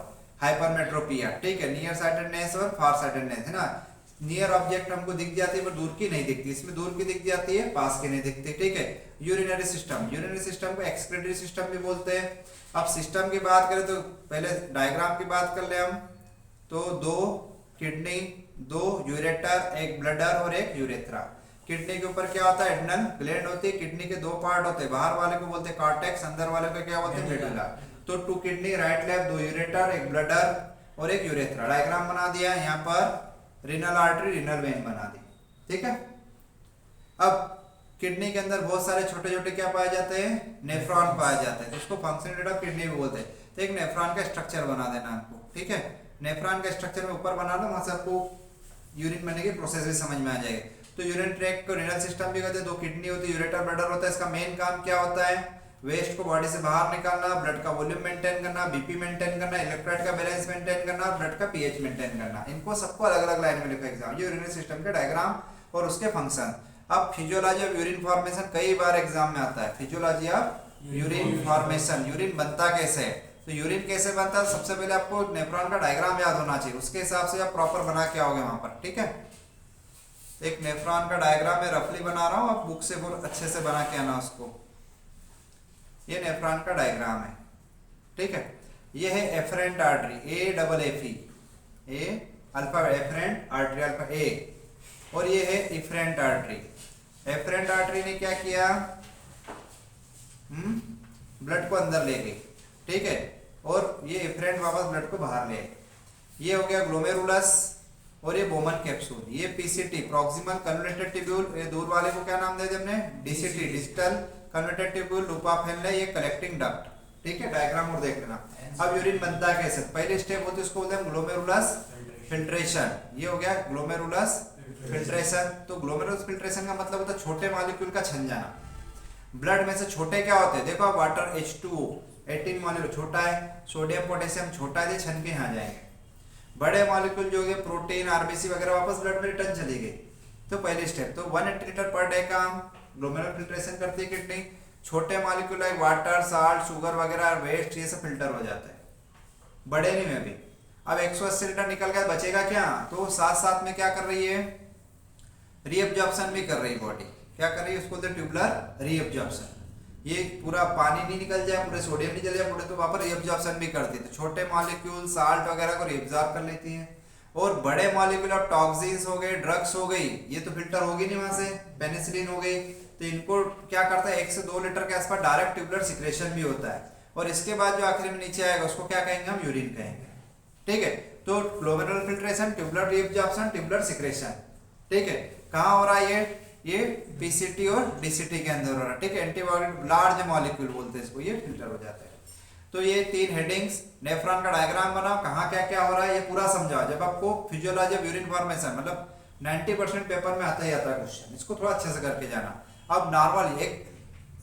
हाइपरमेट्रोपिया, ठीक है। नियर साइटेडनेस और फार साइटेडनेस, है ना। नियर ऑब्जेक्ट हमको दिख जाती है पर दूर की नहीं दिखती, इसमें दूर की दिख जाती है, पास की नहीं दिखती, ठीक है। यूरिनरी सिस्टम, यूरिनरी सिस्टम को एक्सक्रीटरी सिस्टम भी बोलते हैं। अब सिस्टम की बात करें तो पहले डायग्राम की बात कर ले हम। तो 2 किडनी, 2 यूरेटर, एक ब्लडर और एक यूरेथ्रा। किडनी के ऊपर क्या होता है, एड्रेनल ग्लैंड होती है। किडनी के 2 पार्ट होते हैं, बाहर वाले को बोलते हैं कॉर्टेक्स, अंदर वाले को क्या बोलते हैं, मेडुला। तो 2 किडनी, राइट लेफ्ट, 2 यूरेटर, एक ब्लडर और एक यूरेथ्रा। डायग्राम बना दिया, यहाँ पर रीनल आर्टरी, रीनल वेन बना दी, ठीक है। अब किडनी के अंदर बहुत सारे छोटे छोटे क्या पाए जाते हैं, नेफ्रॉन पाए जाते हैं, तो उसको फंक्शन यूनिट ऑफ किडनी भी बोलते हैं। तो एक नेफ्रॉन का स्ट्रक्चर बना देना आपको, ठीक है। नेफ्रॉन का स्ट्रक्चर में ऊपर बना लो, वहां से आपको यूरिन बनने की प्रोसेस भी समझ में आ जाएगी। तो यूरिन ट्रैक्ट को रीनल सिस्टम भी कहते हैं। 2 किडनी होती है, यूरेटर, ब्लडर होता है। इसका मेन काम क्या होता है, वेस्ट को बॉडी से बाहर निकालना, ब्लड का वॉल्यूम मेंटेन करना, बीपी मेंटेन करना, इलेक्ट्रोलाइट का बैलेंस मेंटेन करना, ब्लड का पीएच मेंटेन करना। इनको सबको अलग अलग लाइन में लिखो एग्जाम, ये यूरिनरी सिस्टम के डायग्राम और उसके फंक्शन। अब फिजियोलॉजी ऑफ यूरिन फॉर्मेशन कई बार एग्जाम में आता है। Physiology of urine formation, urine बनता कैसे है। तो यूरिन कैसे बनता है, सबसे पहले आपको नेफ्रॉन का डायग्राम याद होना चाहिए, उसके हिसाब से आप प्रॉपर बना के आओगे वहां पर, ठीक है। एक नेफ्रॉन का डायग्राम मैं रफली बना रहा हूँ, आप बुक से बहुत अच्छे से बना के आना उसको। ये नेफ्रॉन का डायग्राम है, ठीक है। ये है एफरेंट आर्टरी, ए अल्फा एफरेंट आर्टरी, अल्फा ए। और ये है इफरेंट आर्टरी। एफरेंट आर्टरी ने क्या किया, ब्लड को अंदर ले गई, ठीक है। और ये इफरेंट वापस ब्लड को बाहर ले। ये हो गया ग्लोमेरुलस और ये बोमन कैप्सूल। ये पीसीटी, प्रॉक्सिमल कन्वोल्यूटेड ट्यूब्यूल, ये दूर वाले को क्या नाम दे दिया हमने, DCT, digital converted tubule, loop of Henle, ये कलेक्टिंग डक्ट, ठीक है। डायग्राम और देख लेना। अब यूरिन बनता है कैसे, पहले स्टेप होती है उसको बोलते हैं ग्लोमेरुलस फिल्ट्रेशन। ये हो गया ग्लोमेरुलस फिल्ट्रेशन। तो ग्लोमेरुलस फिल्ट्रेशन का मतलब होता है छोटे मॉलिक्यूल का छन जाना। ब्लड में से छोटे क्या होते हैं, देखो वाटर H2O 18 मॉलिक्यूल छोटा है, सोडियम पोटेशियम छोटा है, छन के यहाँ जाएंगे। बड़े मॉलिक्यूल जो है प्रोटीन, आरबीसी वगैरह वापस ब्लड में रिटर्न चली गई। तो पहले स्टेप, तो 180 लीटर पर डे का ग्लोमेरुलर फिल्ट्रेशन करती है किडनी। छोटे molecule like water, salt, sugar वगैरह, वेस्ट, ये सब फिल्टर हो जाता है, बड़े नहीं में भी। अब 180 लीटर निकल गया, बचेगा क्या, तो साथ साथ में क्या कर रही है, रीअब्जॉर्प्शन भी कर रही है बॉडी। क्या कर रही है, उसको बोलते हैं ट्यूबुलर रीअब्जॉर्प्शन। ये पूरा पानी नहीं निकल जाए, पूरे सोडियम नहीं चले जाए पूरे, तो वहां पर रीअब्जॉर्प्शन भी करती है। तो छोटे मॉलिक्यूल साल्ट वगैरह को रीअब्जॉर्ब कर लेती है। और बड़े मॉलिक्यूल ऑफ टॉक्सिन्स हो गए, ड्रग्स हो गई, ये तो फिल्टर होगी नहीं वहां से, पेनिसिलिन हो गई, तो इनको क्या करता है 1 से 2 लीटर के आसपास डायरेक्ट ट्यूबुलर सिक्रेशन भी होता है। और इसके बाद जो आखिरी में नीचे आएगा उसको क्या कहेंगे हम, यूरिन कहेंगे। ठीक है, तो glomerular filtration, tubular reabsorption, tubular secretion. ठीक है, कहाँ हो रहा है ये पीसीटी और डीसीटी के अंदर हो रहा है। ठीक है, एंटीबायोटिक लार्ज मॉलिक्यूल बोलते हैं इसको, ये फिल्टर हो जाता है। तो ये 3 हेडिंग्स, नेफ्रॉन का डायग्राम बनाओ, कहाँ क्या क्या हो रहा है ये पूरा समझाओ। जब आपको फिजियोलॉजी ऑफ यूरिन फॉर्मेशन मतलब 90% पेपर में आता ही आता है क्वेश्चन, इसको थोड़ा अच्छे से करके जाना। अब नॉर्मल एक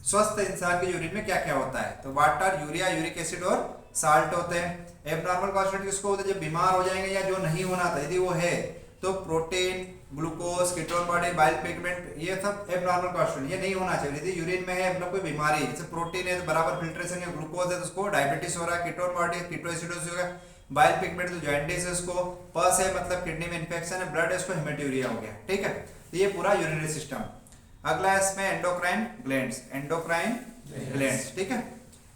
स्वस्थ इंसान के यूरिन में क्या क्या होता है, तो वाटर, यूरिया, यूरिक एसिड और साल्ट होते हैं। एबनॉर्मल कॉन्स्टेंट किसको होते हैं, जब बीमार हो जाएंगे या जो नहीं होना था, यदि वो है तो protein, glucose, ketone body, bile pigment, ये सब एबनॉर्मल कॉन्स्टेंट, ये नहीं होना चाहिए। यदि यूरिन में है मतलब कोई बीमारी, जैसे प्रोटीन है तो बराबर फिल्ट्रेशन है, ग्लूकोज है तो उसको डायबिटीज हो रहा है, कीटोन बॉडी कीटोएसिडोसिस हो गया, बाइल पिगमेंट तो जॉन्डिस है उसको, पस है मतलब किडनी में इंफेक्शन है, ब्लड है उसको हेमेटूरिया हो गया। ठीक है, तो ये पूरा यूरिनरी सिस्टम। अगला इसमें एंडोक्राइन ग्लैंड्स, एंडोक्राइन ग्लैंड्स। ठीक है,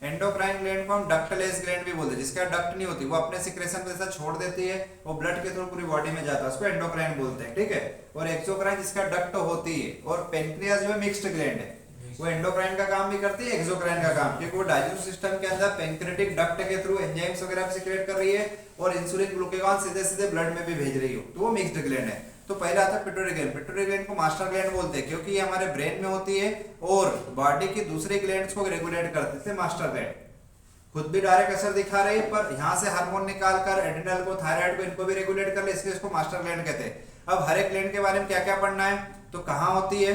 एंडोक्राइन ग्लैंड को हम डक्टलेस ग्लैंड भी बोलते हैं, जिसका डक्ट नहीं होती, वो अपने सिक्रेशन को जैसा छोड़ देती है, वो ब्लड के थ्रू पूरी बॉडी में जाता है, उसको एंडोक्राइन बोलते हैं। ठीक है, और एक्सोक्राइन जिसका डक्ट होती है, और पेनक्रियास जो है मिक्स्ड ग्लैंड है, वो एंडोक्राइन का काम भी करती है, एक्सोक्राइन का काम, क्योंकि वो डाइजेस्टिव सिस्टम के अंदर पेनक्रेटिक डक्ट के थ्रू एंजाइम्स वगैरह सिक्रेट कर रही है और इंसुलिन ग्लूकागॉन सीधे सीधे ब्लड में भी भेज रही हो, तो वो मिक्स्ड ग्लैंड है। तो पहला आता है पिट्यूटरी ग्लैंड। पिट्यूटरी ग्लैंड को मास्टर ग्लैंड बोलते हैं क्योंकि ये हमारे ब्रेन में होती है और बॉडी की दूसरी ग्लैंड्स को रेगुलेट करते थे। मास्टर ग्लैंड खुद भी डायरेक्ट असर दिखा रही है, पर यहाँ से हार्मोन निकालकर एड्रिनल को, थायराइड को, इनको भी रेगुलेट कर ले, इसलिए इसको मास्टर ग्लैंड कहते हैं। अब हर एक ग्लैंड के बारे में क्या क्या पढ़ना है, तो कहाँ होती है,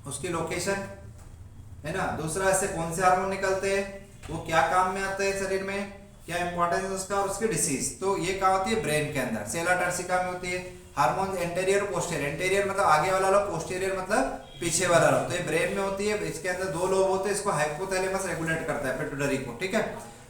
उसकी लोकेशन है ना, दूसरा इससे कौन से हार्मोन निकलते हैं, वो क्या काम में आते हैं शरीर में, क्या इंपॉर्टेंस है उसका, और उसकी डिसीज। तो ये कहाँ होती है, ब्रेन के अंदर, सेला टर्सिका में होती है। हार्मोन एंटेरियर पोस्टीरियर, एंटेरियर मतलब आगे वाला लोब, पोस्टीरियर मतलब पीछे वाला लोब, तो ये ब्रेन में होती है। इसके अंदर 2 लोब होते हैं, इसको हाइपोथैलेमस रेगुलेट करता है, पिट्यूटरी को। ठीक है,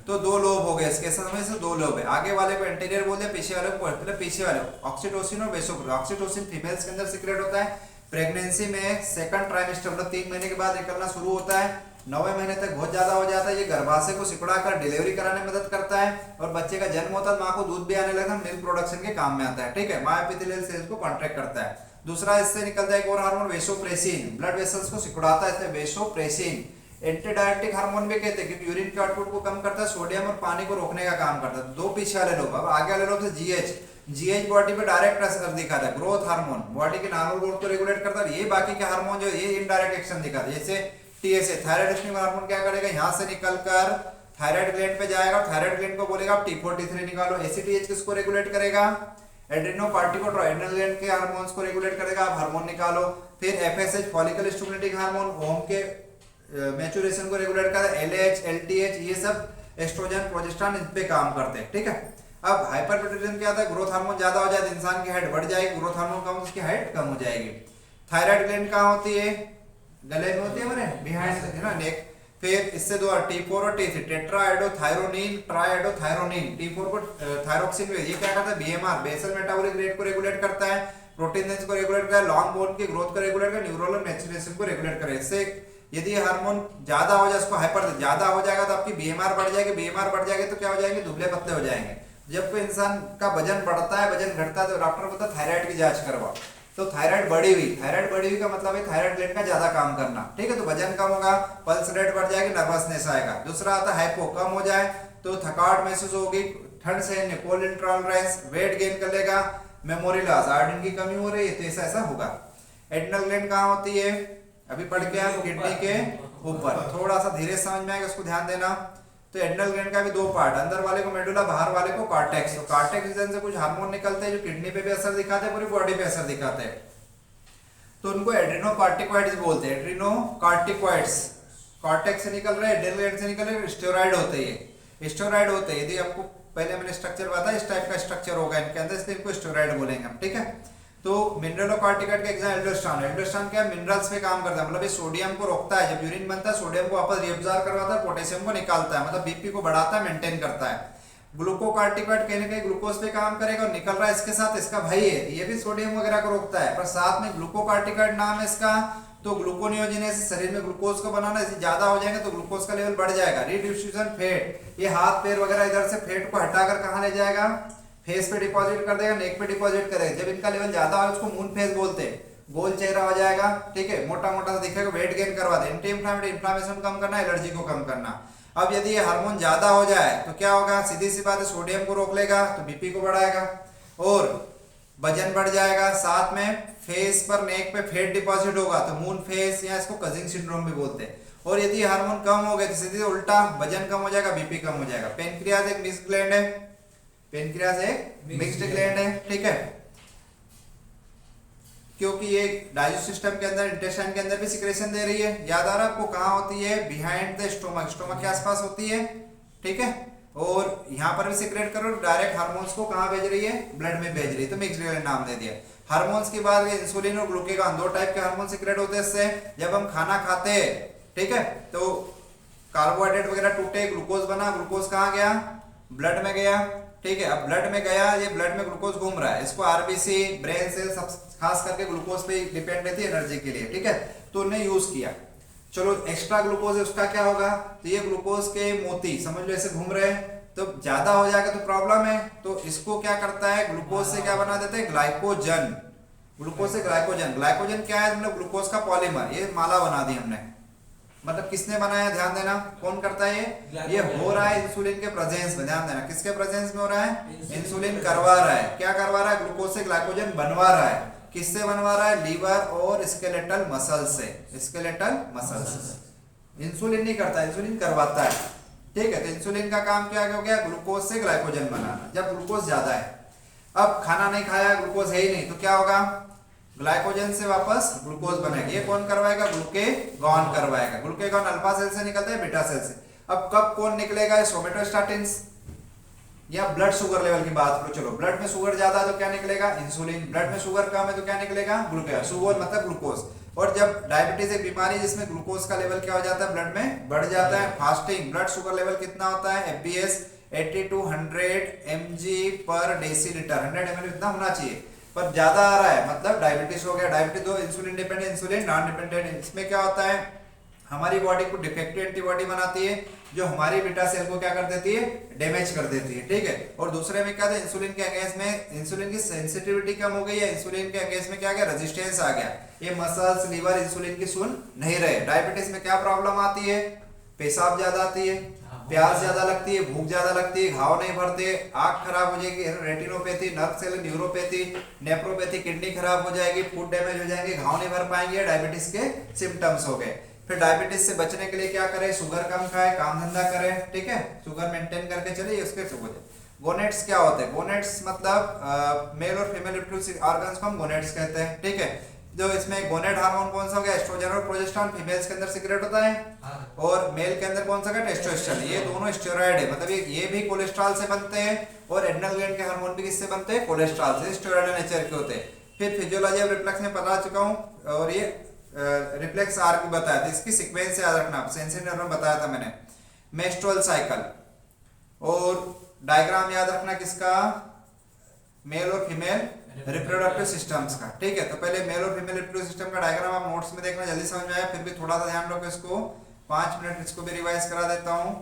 तो 2 लोब हो गए इसके समय से, 2 लोब है। आगे वाले को एंटेरियर बोलते हैं, पीछे वाले को मतलब पीछे वाले को ऑक्सीटोसिन और वेसोप्रेसिन। ऑक्सीटोसिन फीमेल्स के अंदर सीक्रेट होता है, प्रेगनेंसी में सेकंड ट्राइमेस्टर मतलब 3 महीने के बाद निकलना शुरू होता है, 9वें महीने तक बहुत ज्यादा हो जाता है। ये गर्भाशय को सिकुड़ा कर डिलीवरी कराने में मदद करता है, और बच्चे का जन्म होता है, माँ को दूध भी आने लगता है, मिल्क प्रोडक्शन के काम में आता है। ठीक है, मायोएपिथेलियल सेल्स को कॉन्ट्रैक्ट करता है। दूसरा इससे निकलता है एक और हार्मोन वेसोप्रेसिन, ब्लड वेसल्स को सिकुड़ाता है, इसलिए वेसोप्रेसिन। एंटीडायरेटिक हार्मोन भी कहते हैं क्योंकि यूरिन के आउटपुट को कम करता है, सोडियम और पानी को रोकने का काम करता है। 2 पीछे वाले लोग। अब आगे वाले लोग से जीएच बॉडी पे डायरेक्ट असर दिखाता है, ग्रोथ हार्मोन बॉडी के नॉर्मल ग्रोथ को रेगुलेट करता है। ये बाकी के हार्मोन जो ये इनडायरेक्ट एक्शन दिखाता है, जैसे टीएसए थायराइड स्टिमुलेटिंग हार्मोन क्या करेगा, यहाँ से निकलकर थायराइड ग्लैंड पे जाएगा, थायराइड ग्लैंड को बोलेगा आप T4 T3 निकालो। एसीटीएच किसको रेगुलेट करेगा, एड्रेनोकार्टिकोट्रोइड ग्लैंड के हार्मोन्स को रेगुलेट करेगा, आप हार्मोन निकालो। फिर एफएसएच फॉलिकल स्टिमुलेटिंग हार्मोन ओम के मैच्योरेशन को रेगुलेट करता है, एलएच एलटीएच ये सब एस्ट्रोजन प्रोजेस्टेरॉन इन पे काम करते हैं। ठीक है, अब हाइपरपिट्यूटेशन क्या होता है, ग्रोथ हार्मोन ज्यादा हो जाए तो इंसान की हाइट बढ़ जाएगी, ग्रोथ हार्मोन कम उसकी हाइट कम हो जाएगी। थायराइड ग्लैंड कहाँ होती है, गले में होती है हमारे बिहाइंड है ना, नेक। फिर इससे 2 T4 और T3 टेट्राएडोथायरोनिन, ट्राएडोथायरोनिन, T4 को थायरोक्सिन, ये क्या करता है, बीएमआर बेसल मेटाबॉलिक रेट को रेगुलेट करता है, प्रोटीन को रेगुलेट करता है, लॉन्ग बोन की ग्रोथ को रेगुलेट करता है, न्यूरोनल मैच्योरेशन को रेगुलेट करता है। इससे यदि हार्मोन ज्यादा हो जाए, उसको हाइपर ज्यादा हो जाएगा तो आपकी बीएमआर बढ़ जाएगी, बीएमआर बढ़ जाएगी तो क्या हो जाएंगे, दुबले पतले हो जाएंगे। जब कोई इंसान का वजन बढ़ता है, वजन घटता है, तो डॉक्टर बोलता है थायराइड की जांच करवाओ। तो थायराइड बढ़ी हुई का मतलब है थायराइड ग्लैंड का ज्यादा काम करना। ठीक है, तो वजन कम होगा, पल्स रेट बढ़ जाएगी, नर्वसनेस आएगा। दूसरा आता है हाइपो, कम हो जाए तो थकावट महसूस होगी, ठंड से कोल्ड इंटॉलरेंस, वेट गेन कर लेगा, मेमोरी लॉस, आयोडीन की कमी हो रही है तो ऐसा होगा। एड्रिनल ग्लैंड कहाँ होती है, अभी पढ़ के हम किडनी के ऊपर, थोड़ा सा धीरे समझ में आएगा, उसको ध्यान देना। तो एड्रिनल ग्लैंड का भी 2 पार्ट, अंदर वाले को मेडुला, बाहर वाले को कॉर्टेक्स। तो कॉर्टेक्स रीजन से कुछ हार्मोन निकलते हैं जो किडनी पे भी असर दिखाते हैं, पूरी बॉडी पे असर दिखाते हैं, तो उनको एड्रिनोकॉर्टिकॉइड्स बोलते हैं, एड्रिनोकॉर्टिकॉइड्स। कॉर्टेक्स से निकल रहे हैं, एड्रिनल ग्लैंड से निकल रहे हैं, स्टेरॉइड होते हैं, स्टेरॉइड होते हैं। यदि आपको पहले मैंने स्ट्रक्चर बताया, इस टाइप का स्ट्रक्चर होगा इनके अंदर, इसलिए इनको स्टेरॉइड बोलेंगे हम। ठीक है, तो मिनरलोकॉर्टिकॉइड का एग्जाम्पल एल्डोस्टेरोन। एल्डोस्टेरोन क्या है, मिनरल्स पे काम करता है, मतलब ये सोडियम को रोकता है, जब यूरिन बनता है सोडियम को वापस रिअब्जॉर्ब करवाता है, पोटेशियम को निकालता है, मतलब बीपी को बढ़ाता है, मेंटेन करता है। ग्लूकोकॉर्टिकॉइड कहीं ना कहीं ग्लूकोज पे काम करेगा, और निकल रहा है इसके साथ इसका भाई है, ये भी सोडियम वगैरह को रोकता है, पर साथ में ग्लूकोकॉर्टिकॉइड नाम है इसका। तो ग्लूकोनियोजेनेसिस, शरीर में ग्लूकोज को बनाना, यदि ज्यादा हो जाएंगे तो ग्लूकोज का लेवल बढ़ जाएगा। रिडिस्ट्रीब्यूशन फेट, ये हाथ पैर वगैरह इधर से फेट को हटाकर कहाँ ले जाएगा, फेस पे डिपॉजिट कर देगा, नेक पे डिपॉजिट करेगा। जब इनका लेवल ज्यादा हो उसको मून फेस बोलते हैं, गोल चेहरा हो जाएगा। ठीक है, मोटा मोटा सा दिखेगा, वेट गेन करवा दे। एंटी इंफ्लेमेटरी, इन्फ्लेमेशन कम करना, एलर्जी को कम करना। अब यदि ये हार्मोन ज्यादा हो जाए तो क्या होगा, सीधी सी बात है, सोडियम को रोक लेगा तो बीपी को बढ़ाएगा और वजन बढ़ जाएगा, साथ में फेस पर नेक पे फैट डिपॉजिट होगा तो मून फेस या इसको कजिंग सिंड्रोम भी बोलते हैं। और यदि हार्मोन कम हो गए तो सीधे उल्टा वजन कम हो जाएगा, बीपी कम हो जाएगा। पेनक्रियाज एक मिक्स्ड ग्लैंड है, पेनक्रियाज एक मिक्स्ड ग्लैंड है, ठीक है, क्योंकि ये डाइजेस्टिव सिस्टम के अंदर, इंटेस्टाइन के अंदर भी सिक्रेशन दे रही है। याद आ रहा है आपको, कहाँ होती है, बिहाइंड द स्टोमक, स्टोमक के आसपास होती है, ठीक है, और यहाँ पर भी सिक्रेट करो, डायरेक्ट हार्मोन्स को कहाँ भेज रही है, ब्लड में भेज रही है, तो मिक्स्ड ग्लैंड नाम दे दिया। हार्मोन्स की बात, इंसुलिन और ग्लूकेगॉन, दो टाइप के हार्मोन सिक्रेट होते हैं इससे। जब हम खाना खाते हैं, ठीक है, तो कार्बोहाइड्रेट वगैरह टूटे, ग्लूकोज बना, ग्लूकोज कहाँ गया, ब्लड में गया, ठीक है। अब ब्लड में गया, ये ब्लड में ग्लूकोज घूम रहा है, इसको आरबीसी, ब्रेन सेल सब खास करके ग्लूकोज पे डिपेंड रहती है एनर्जी के लिए, ठीक है, तो उन्हें यूज किया। चलो एक्स्ट्रा ग्लूकोज है, उसका क्या होगा, तो ये ग्लूकोज के मोती समझ लो ऐसे घूम रहे हैं, तो ज्यादा हो जाएगा तो प्रॉब्लम है, तो इसको क्या करता है, ग्लूकोज से क्या बना देते हैं, ग्लाइकोजन, ग्लूकोज से ग्लाइकोजन। ग्लाइकोजन क्या है, मतलब ग्लूकोज का पॉलीमर, ये माला बना दी हमने, मतलब किसने बनाया, ध्यान देना, कौन करता है ये हो रहा है इंसुलिन के प्रेजेंस में, ध्यान देना, किसके प्रेजेंस में हो रहा है, इंसुलिन करवा रहा है, क्या करवा रहा है, ग्लूकोज से ग्लाइकोजन बनवा रहा है, किससे बनवा रहा है, लीवर और स्केलेटल मसल से, स्केलेटल मसल से। इंसुलिन नहीं करता, इंसुलिन करवाता है, ठीक है। तो इंसुलिन का काम क्या हो गया, ग्लूकोज से ग्लाइकोजन बनाना। जब ग्लूकोज ज्यादा है, अब खाना नहीं खाया, ग्लूकोज है ही नहीं, तो क्या होगा, ग्लाइकोजन से वापस ग्लूकोज बनेगा, ये कौन करवाएगा, ग्लूकेगॉन करवाएगा। ग्लूकेगॉन अल्फा सेल से निकलता है, बीटा सेल से। अब कब कौन निकलेगा, सोमेटोस्टैटिन्स या ब्लड शुगर लेवल की बात करो, चलो ब्लड में शुगर ज्यादा है तो क्या निकलेगा, इंसुलिन, ब्लड में शुगर कम है तो क्या निकलेगा, ग्लूकोज, शुगर मतलब ग्लूकोज। और जब डायबिटीज एक बीमारी जिसमें ग्लूकोज का लेवल क्या हो जाता है, ब्लड में बढ़ जाता है, फास्टिंग, ब्लड शुगर लेवल कितना होता है, एफबीएस 80 to 100 mg पर डेसीलीटर, 100 ml इतना होना चाहिए, पर ज्यादा आ रहा है मतलब डायबिटीज हो गया। डायबिटीज दो, insulin dependent, insulin non dependent. इसमें क्या होता है, हमारी बॉडी को डिफेक्टिव एंटीबॉडी बनाती है जो हमारी बीटा सेल को क्या कर देती है, डैमेज कर देती है, ठीक है। और दूसरे में क्या था, इंसुलिन के अगेंस्ट में इंसुलिन की सेंसिटिविटी कम हो गई है, इंसुलिन के अगेंस्ट में क्या गया, रेजिस्टेंस आ गया, ये मसल्स, लीवर इंसुलिन की सुन नहीं रहे। डायबिटीज में क्या प्रॉब्लम आती है, पेशाब ज्यादा आती है, प्यास ज्यादा लगती है, भूख ज्यादा लगती है, घाव नहीं भरते, आंख खराब हो जाएगी, retinopathy, nerve cell neuropathy, nephropathy, kidney खराब हो जाएगी, फूड डैमेज हो जाएंगे, घाव नहीं भर पाएंगे, डायबिटीज के सिम्टम्स हो गए। फिर डायबिटीज से बचने के लिए क्या करें, शुगर कम खाए, काम धंधा करें, ठीक है, शुगर मेंटेन करके चलिए, उसके हो जाए। गोनेट्स क्या होते हैं, गोनेट्स मतलब मेल और फीमेल रिप्रोडक्टिव ऑर्गन्स को हम गोनेट्स कहते हैं, ठीक है। जो इसमें गोनेट हार्मोन कौन सा हो गया, एस्ट्रोजन और प्रोजेस्टेरोन फीमेल्स के अंदर सीक्रेट होता है, और मेल के अंदर कौन सा है, टेस्टोस्टेरोन। ये दोनों स्टेरॉइड है, मतलब ये भी कोलेस्ट्रॉल से बनते हैं, और एड्रिनल ग्लैंड के हार्मोन भी किससे बनते हैं, कोलेस्ट्रॉल से, स्टेरॉइडल नेचर के होते हैं। फिर फिजियोलॉजी ऑफ रिफ्लेक्स में बता चुका हूँ, और ये रिफ्लेक्स आर्क भी बताया था, इसकी सीक्वेंस याद रखना, सेंसरी नर्व बताया था मैंने, मेंस्ट्रुअल साइकिल, और डायग्राम याद रखना किसका, मेल और फीमेल रिप्रोडक्टिव सिस्टम्स का, ठीक है। तो पहले मेल और फीमेल रिप्रोडक्टिव सिस्टम का डायग्राम आप नोट्स में देखना, जल्दी समझ में आया, फिर भी थोड़ा सा ध्यान रखो इसको, 5 मिनट इसको भी रिवाइज करा देता हूँ,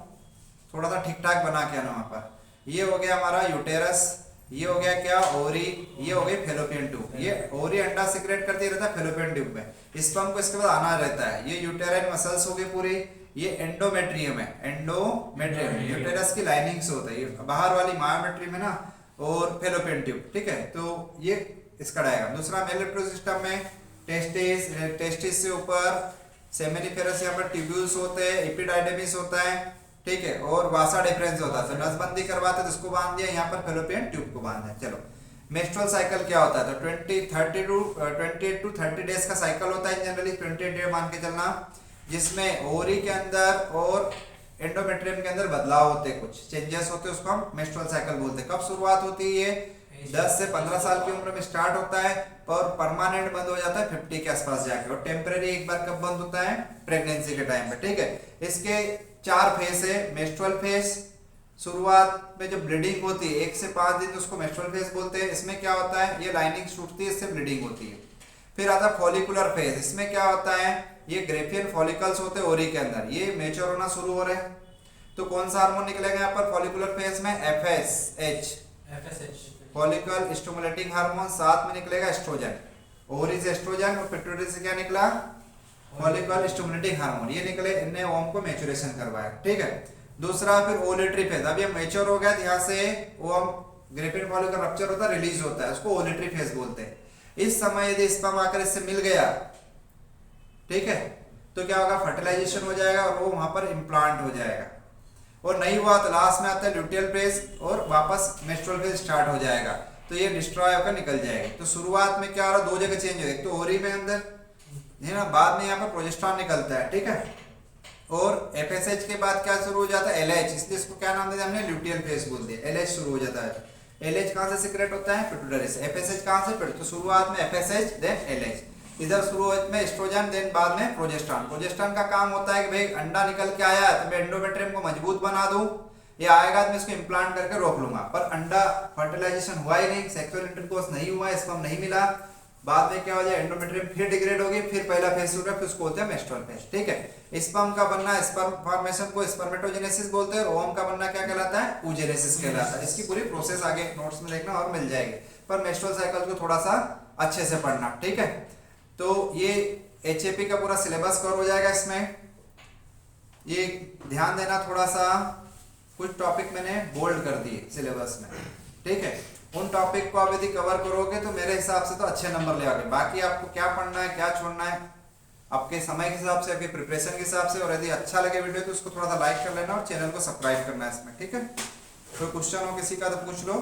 थोड़ा सा ठीक ठाक बना के आना वहां पर। ये हो गया हमारा यूटेरस, ये हो गया क्या, ओरी, ये हो गई फेलोपियन ट्यूब। ये ओरी अंडा सिक्रेट करती रहता है फेलोपियन ट्यूब में, स्पर्म को इसके बाद आना रहता है। ये यूटेराइन मसल्स हो गई पूरी, ये एंडोमेट्रियम है, एंडोमेट्रियम यूटेरस की लाइनिंग से होता है, ये बाहर वाली मायोमेट्रियम है ना, और फेलोपियन ट्यूब, ठीक है। तो ये इसका डायग्राम। दूसरा मेल रिप्रोडक्टिव सिस्टम में टेस्टिस से ऊपर सेमिनिफेरस, यहाँ पर ट्यूब्यूल्स होते हैं, एपिडाइडेमिस होता है, ठीक है, और वासा डिफरेंस होता है। तो नसबंदी करवाते तो इसको बांध दिया, यहाँ पर फेलोपियन ट्यूब को बांध दिया। चलो मेंस्ट्रुअल साइकिल क्या होता है, तो 28 to 30 डेज का साइकिल होता है जनरली, 28 डे मान के चलना, जिसमें ओरी के अंदर और एंडोमेट्रियम के अंदर बदलाव होते हैं, कुछ चेंजेस होते हैं, उसको हम मेंस्ट्रुअल साइकिल बोलते हैं। कब शुरुआत होती है, 10 से 15 साल की उम्र में स्टार्ट होता है, और परमानेंट बंद हो जाता है 50 के आसपास जाके, और टेम्परेरी एक बार कब बंद होता है, प्रेगनेंसी के टाइम पे, ठीक है। इसके 4 फेज है। मेंस्ट्रुअल फेज, शुरुआत में जो ब्लीडिंग होती है 1 से 5 दिन, उसको मेंस्ट्रुअल फेज बोलते हैं। इसमें क्या होता है, ये लाइनिंग टूटती है, इससे ब्लीडिंग होती है। फिर आता है फॉलिकुलर फेज, इसमें क्या होता है, ये ग्रेफियन फॉलिकल्स होते हैं ओरी के अंदर, ये मैच्योर होना शुरू हो रहे हैं। तो कौन सा हार्मोन निकलेगा यहाँ पर फॉलिकुलर फेज में, FSH, फॉलिकल स्टिमुलेटिंग हार्मोन, साथ में निकलेगा एस्ट्रोजन, ओवरी से एस्ट्रोजन, और पिट्यूटरी से क्या निकला, फॉलिकल स्टिमुलेटिंग हार्मोन, ये निकले, इनने ओम को मैच्योरेशन करवाया, ठीक है। दूसरा फिर ओलेटरी फेज, अभी हम मेच्योर हो गया, यहाँ से वो हम ग्रेफिन फॉलिकल रप्चर होता है, रिलीज होता है, उसको ओलेटरी फेज बोलते हैं। इस समय यदि स्पर्म आकर इससे मिल गया, ठीक है, तो क्या होगा, फर्टिलाइजेशन हो जाएगा और वो वहां पर इम्प्लांट हो जाएगा। और नहीं हुआ तो लास्ट में आता है ल्यूटियल फेज और वापस मेंस्ट्रुअल फेज स्टार्ट हो जाएगा, तो ये डिस्ट्रॉय होकर निकल जाएगी। तो शुरुआत में क्या हो रहा है, दो जगह चेंज हो, एक तो ओरी में अंदर है ना, बाद में यहाँ पर प्रोजेस्टेरॉन निकलता है, ठीक है। और एफएसएच के बाद क्या शुरू हो जाता है, एलएच, इसलिए इसको क्या नाम दिया हमने, ल्यूटियल फेज बोल दिया। एलएच शुरू हो जाता है। एलएच कहां से सीक्रेट होता है, पिट्यूटरी से। एफएसएच कहां से, तो शुरुआत में एफएसएच देन एलएच, इधर शुरुआत में एस्ट्रोजन देन बाद में प्रोजेस्टेरॉन। प्रोजेस्टेरॉन का काम होता है कि भाई अंडा निकल के आया है तो मैं एंडोमेट्रियम को मजबूत बना दूं, ये आएगा तो मैं इसको इम्प्लांट करके रोक लूंगा। पर अंडा फर्टिलाइजेशन हुआ ही नहीं, सेक्सुअल इंटरकोर्स नहीं हुआ, स्पर्म नहीं मिला, बाद में क्या हो जाए, एंडोमेट्रियम फिर डिग्रेड होगी, फिर पहला फेज शुरू है, फिर उसको बोलते हैं मेंस्ट्रुअल फेज, ठीक है। स्पर्म का बनना, स्पर्म फॉर्मेशन को स्पर्मेटोजेनेसिस बोलते हैं, और ओवम का बनना क्या कहलाता है, oogenesis कहलाता है। इसकी पूरी प्रोसेस आगे नोट्स में देखना और मिल जाएगी, पर मेंस्ट्रुअल साइकिल को थोड़ा सा अच्छे से पढ़ना, ठीक है। तो ये एचएपी का पूरा सिलेबस कवर हो जाएगा इसमें। ये ध्यान देना, थोड़ा सा कुछ टॉपिक मैंने बोल्ड कर दिए सिलेबस में, ठीक है। उन टॉपिक को आप यदि कवर करोगे तो मेरे हिसाब से तो अच्छे नंबर ले आओगे। बाकी आपको क्या पढ़ना है, क्या छोड़ना है, आपके समय के हिसाब से, आपके प्रिपरेशन के हिसाब से। और यदि अच्छा लगे वीडियो तो उसको थोड़ा सा लाइक कर लेना और चैनल को सब्सक्राइब करना है इसमें, ठीक है। कोई क्वेश्चन हो किसी का तो पूछ लो।